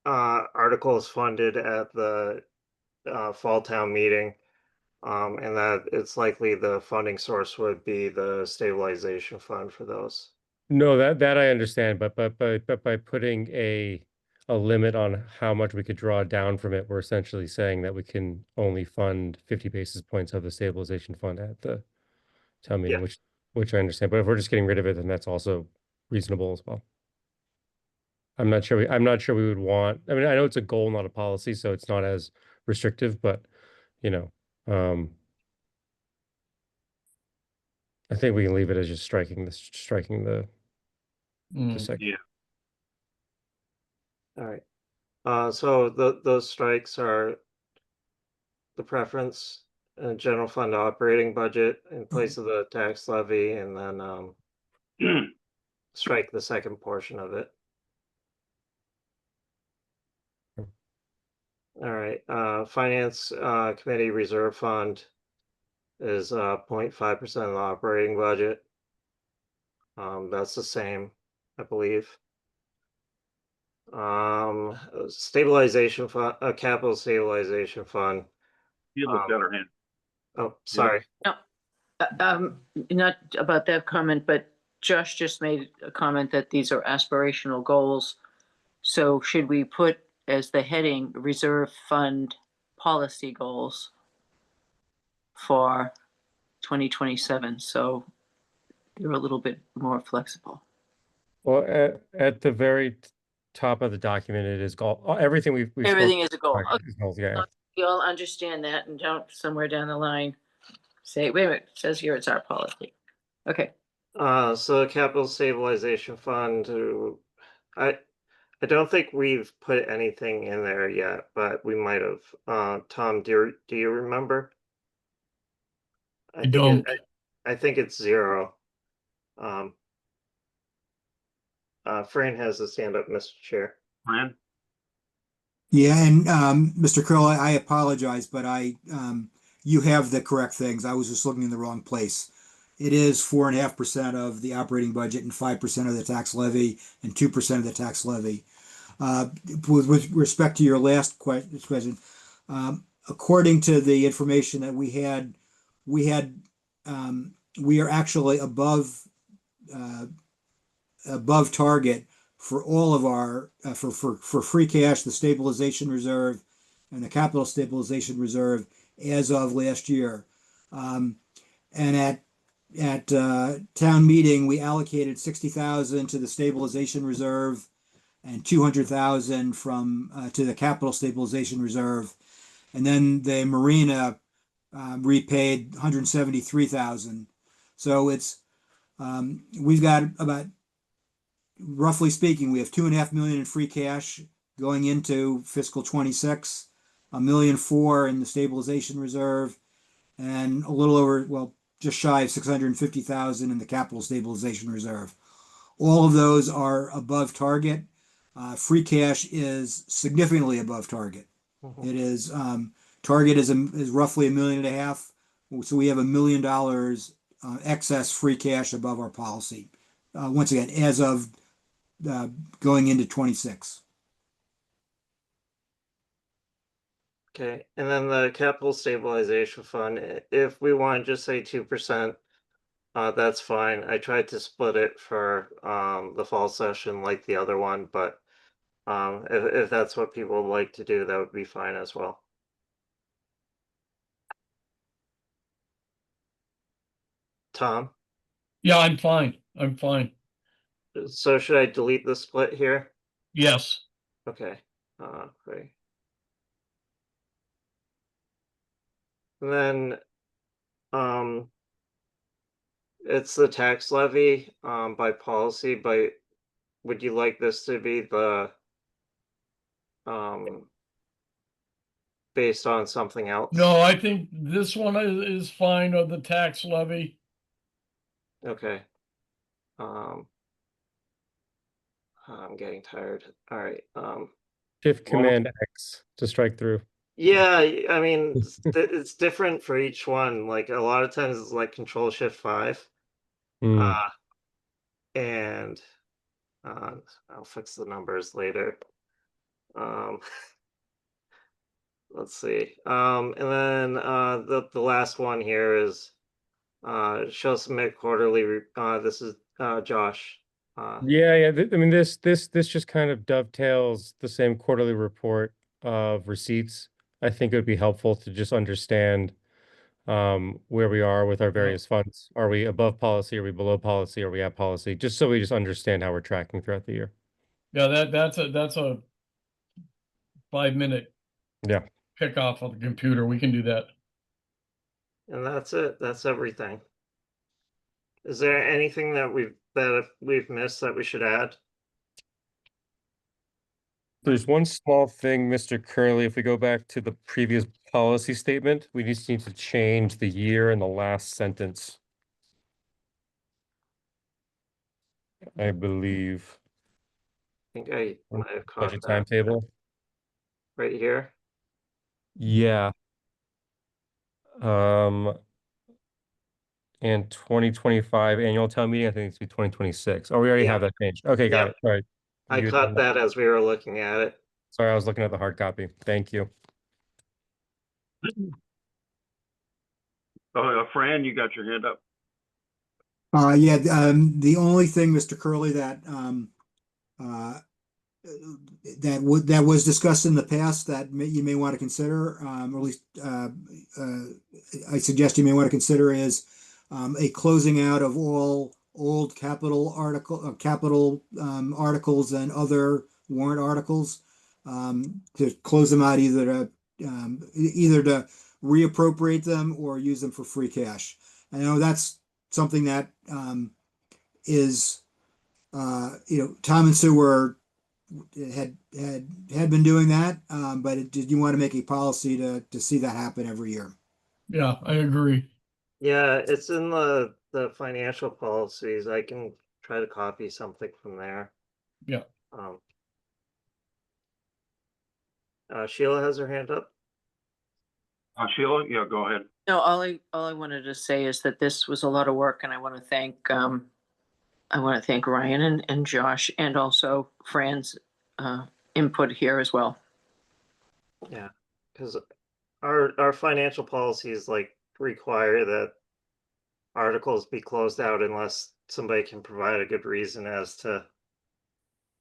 articles funded at the fall town meeting, and that it's likely the funding source would be the stabilization fund for those. No, that I understand, but by putting a limit on how much we could draw down from it, we're essentially saying that we can only fund 50 basis points of the stabilization fund at the town meeting, Yeah. which I understand. But if we're just getting rid of it, then that's also reasonable as well. I'm not sure we would want, I mean, I know it's a goal, not a policy, so it's not as restrictive, but you know, I think we can leave it as just striking the section. Yeah. All right. So those strikes are the preference, general fund operating budget in place of the tax levy, and then strike the second portion of it. All right, finance committee reserve fund is 0.5% of the operating budget. That's the same, I believe. Stabilization fund, capital stabilization fund. You have a better hand. Oh, sorry. Not about that comment, but Josh just made a comment that these are aspirational goals. So should we put as the heading reserve fund policy goals for 2027? So they're a little bit more flexible. Well, at the very top of the document, it is goal. Everything we've Everything is a goal. spoken is goals, yeah. You all understand that and don't somewhere down the line say, wait a minute, it says here it's our policy. Okay. So the capital stabilization fund, I don't think we've put anything in there yet, but we might have. Tom, do you remember? I don't. I think it's 0. Fran has his hand up, Mr. Chair. Fran? Yeah, and Mr. Curl, I apologize, but you have the correct things. I was just looking in the wrong place. It is 4.5% of the operating budget and 5% of the tax levy and 2% of the tax levy. With respect to your last question, according to the information that we had, we are actually above target for all of our for free cash, the stabilization reserve, and the capital stabilization reserve as of last year. And at town meeting, we allocated 60,000 to the stabilization reserve and 200,000 from to the capital stabilization reserve, and then the marina repaid 173,000. So it's we've got about, roughly speaking, we have 2.5 million in free cash going into fiscal 26, 1.4 million in the stabilization reserve, and a little over, well, just shy of 650,000 in the capital stabilization reserve. All of those are above target. Free cash is significantly above target. Mhm. It is target is roughly 1.5 million. So we have $1 million excess free cash above our policy. Once again, as of going into 26. Okay, and then the capital stabilization fund, if we want to just say 2%, that's fine. I tried to split it for the fall session like the other one, but if that's what people would like to do, that would be fine as well. Tom, Yeah, I'm fine. I'm fine. so should I delete the split here? Yes. Okay, great. And then it's the tax levy by policy, but would you like this to be the based on something else? No, I think this one is fine, of the tax levy. Okay. I'm getting tired. All right. Shift Command X to strike through. Yeah, I mean, it's different for each one. Like a lot of times it's like Control Shift 5. Hmm. And I'll fix the numbers later. Let's see. And then the last one here is shall submit quarterly. This is Josh. Yeah. I mean, this just kind of dovetails the same quarterly report of receipts. I think it would be helpful to just understand where we are with our various funds. Are we above policy? Are we below policy? Are we at policy? Just so we just understand how we're tracking throughout the year. Yeah, that's a 5-minute Yeah. pick off of the computer. We can do that. And that's it. That's everything. Is there anything that we've missed that we should add? There's one small thing, Mr. Curley. If we go back to the previous policy statement, we just need to change the year in the last sentence. I believe. I think I might have caught Budget that timetable. right here. Yeah. And 2025 annual town meeting, I think it's be 2026. Oh, we already have that changed. Okay, got it. All right. I caught that as we were looking at it. Sorry, I was looking at the hard copy. Thank you. Fran, you got your hand up. Yeah, the only thing, Mr. Curley, that that was discussed in the past that you may want to consider, or at least I suggest you may want to consider, is a closing out of all old capital articles and other warrant articles, to close them out, either to reappropriate them or use them for free cash. I know that's something that is Tom and Sue had been doing that, but did you want to make a policy to see that happen every year? Yeah, I agree. Yeah, it's in the financial policies. I can try to copy something from there. Yeah. Sheila has her hand up. Sheila, yeah, go ahead. No, all I wanted to say is that this was a lot of work, and I want to thank Ryan and Josh, and also Fran's input here as well. Yeah, because our financial policies like require that articles be closed out unless somebody can provide a good reason as to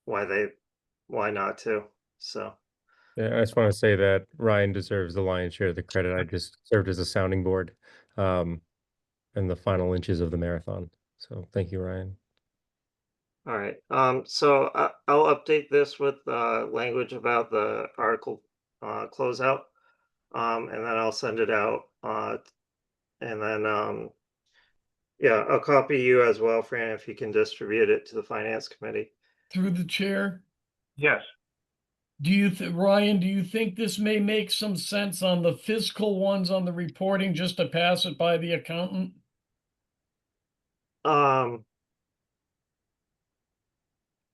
why not to. So Yeah, I just want to say that Ryan deserves the lion's share of the credit. I just served as a sounding board in the final inches of the marathon. So thank you, Ryan. all right. So I'll update this with language about the article closeout. And then I'll send it out. And then yeah, I'll copy you as well, Fran, if you can distribute it to the finance committee. Through the chair, Yes. Ryan, do you think this may make some sense on the fiscal ones on the reporting, just to pass it by the accountant?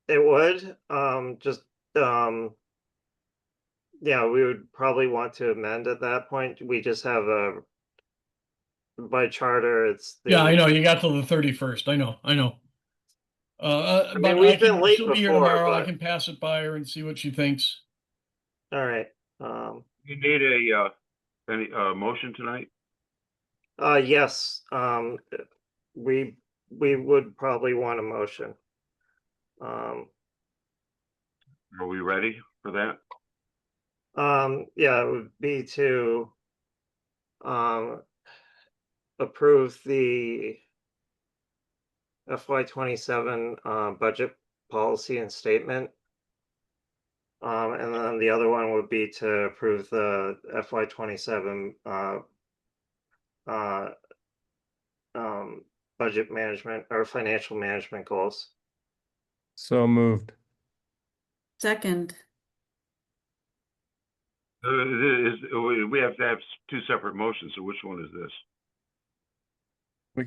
It would, yeah, we would probably want to amend at that point. We just have by charter, it's. Yeah, I know, you got till the 31st. I know. I mean, But we've been late she'll be here before, tomorrow. I but- can pass it by her and see what she thinks. All right. You need any motion tonight? Yes, we would probably want a motion. Are we ready for that? Yeah, it would be to approve the FY27 budget policy and statement. And then the other one would be to approve the FY27 budget management or financial management goals. So moved. Second. We have to have two separate motions, so which one is this? We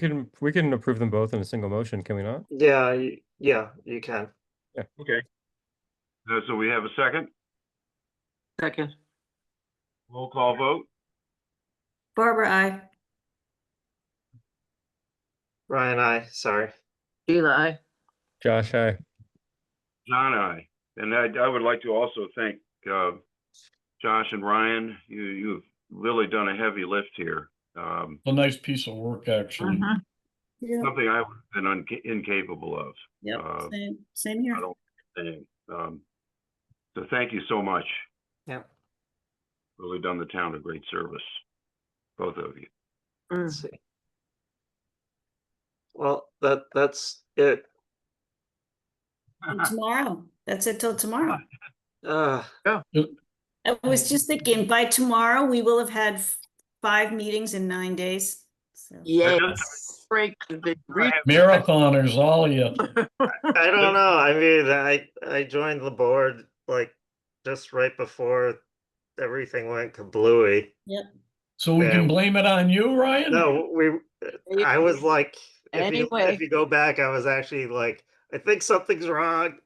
can approve them both in a single motion, can we not? Yeah, yeah, you can. Yeah. Okay. So we have a second? Second. Roll call vote? Barbara, I. Ryan, sorry. Sheila, aye. Josh, aye. John, aye. And I would like to also thank Josh and Ryan. You've really done a heavy lift here. A nice piece of work, actually. Yeah. Something I would have been incapable of. Yep, same here. I don't think. So thank you so much. Yeah. Really done the town a great service, both of you. Let's see. Well, that's it. And tomorrow, that's it till tomorrow. Uh, I was just thinking, by tomorrow, we will have had 5 meetings in 9 days. So. Yes. Break the Marathoners, all of you. I don't know. I mean, I joined the board like just right before everything went kablooey. Yep. So we can Yeah. blame it on you, Ryan? No, I was like, Anyway. if you go back, I was actually like, I think something's wrong.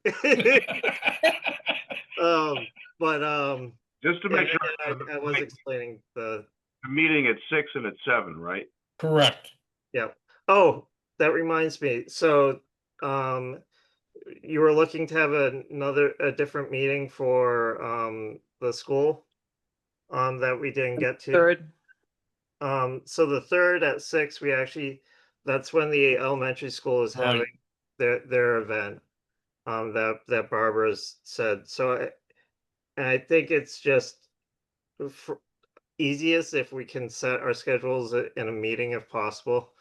But Just to make yeah, sure, I was explaining the. the meeting at 6 and at 7, right? Correct. Yeah. Oh, that reminds me. So, you were looking to have a different meeting for the school that we didn't get to. Third. So the 3rd at 6, that's when the elementary school is Right. having their event that Barbara's said. So I think it's just easiest if we can set our schedules in a meeting if possible,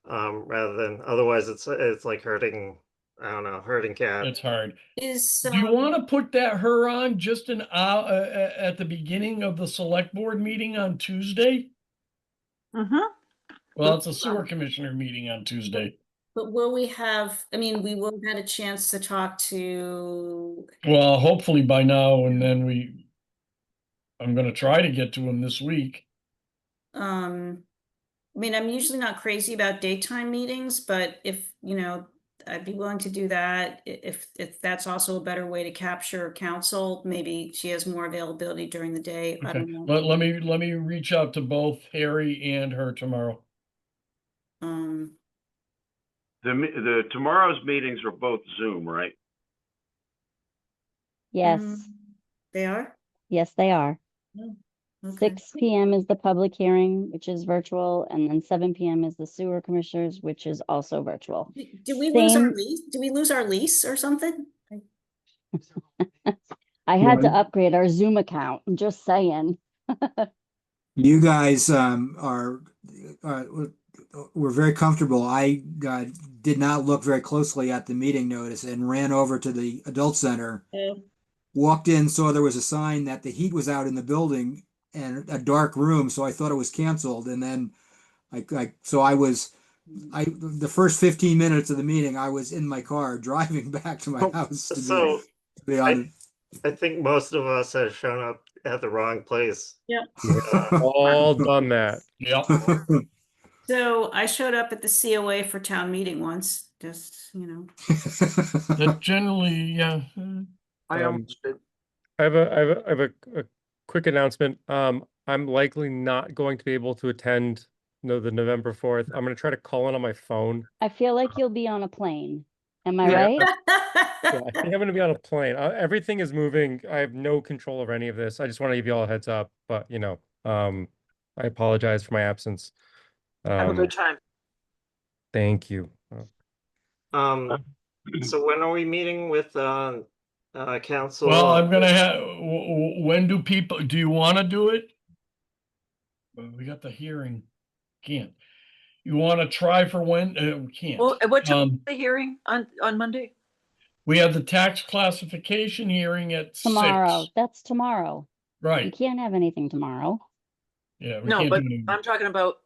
rather than otherwise it's like herding cat. It's hard. Is Do you want to put her on just at the beginning of the select board meeting on Tuesday? Well, it's a sewer commissioner meeting on Tuesday. But will we have, I mean, we will have had a chance to talk to, Well, hopefully by now, and then I'm gonna try to get to him this week. I mean, I'm usually not crazy about daytime meetings, but if, I'd be willing to do that. If that's also a better way to capture council, maybe she has more availability during the day. I Okay, don't know. let me reach out to both Harry and her tomorrow. Tomorrow's meetings are both Zoom, right? Yes, They are? yes, they are. Okay. 6 PM is the public hearing, which is virtual, and then 7 PM is the sewer commissioners, which is also virtual. Do we lose our Same- lease? Do we lose our lease or something? I had to Yeah. upgrade our Zoom account, I'm just saying. You guys were very comfortable. I did not look very closely at the meeting notice and ran over to the adult center, walked in, saw there was a sign that the heat was out in the building and a dark room, so I thought it was canceled. And then the first 15 minutes of the meeting, I was in my car driving back to my house to be on. I think most of us have shown up at the wrong place. Yeah. All done that. Yep. So I showed up at the COA for town meeting once, just, That generally, yeah. I Um, almost did. I have a quick announcement. I'm likely not going to be able to attend the November 4th. I'm gonna try to call in on my phone. I feel like you'll be on a plane. Am I Yeah. right? Yeah, I think I'm gonna be on a plane. Everything is moving. I have no control over any of this. I just want to give you all a heads up, but I apologize for my absence. Have a good time. Thank you. So when are we meeting with council? Well, I'm gonna have, when do you want to do it? Well, we got the hearing. Can't. You want to try for when? We can't. Well, what time is Um, the hearing on Monday? We have the tax classification hearing at Tomorrow, 6. that's tomorrow. You Right, can't have anything tomorrow. yeah, we No, can't but do anything. I'm talking about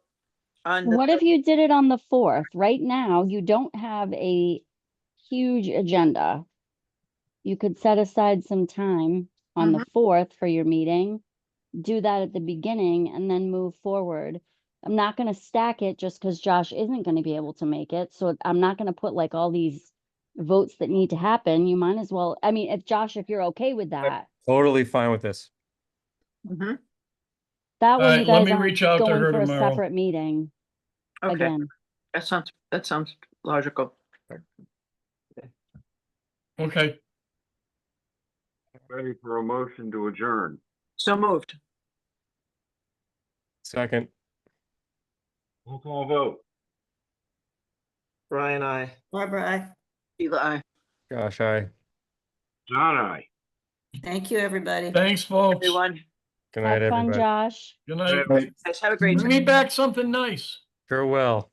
on What if you did it on the 4th? Right now, you don't have a huge agenda. You could set aside some time on the 4th for your meeting, do that at the beginning, and then move forward. I'm not gonna stack it just because Josh isn't gonna be able to make it, so I'm not gonna put like all these votes that need to happen. You might as well, I mean, if you're okay with that, Totally fine with this. Mhm. that way you Alright, let guys me aren't reach out to going her for a tomorrow. separate meeting Okay, again. that sounds logical. Okay, Ready for a motion to adjourn. So moved. Second. Roll call vote. Brian, I. Barbara, Eli. Gosh, I. John, aye. thank you, everybody. thanks, folks. Everyone, Good night, Have fun, everybody. Josh. Good night. Right. guys have a great Bring time. me back something nice. Sure will.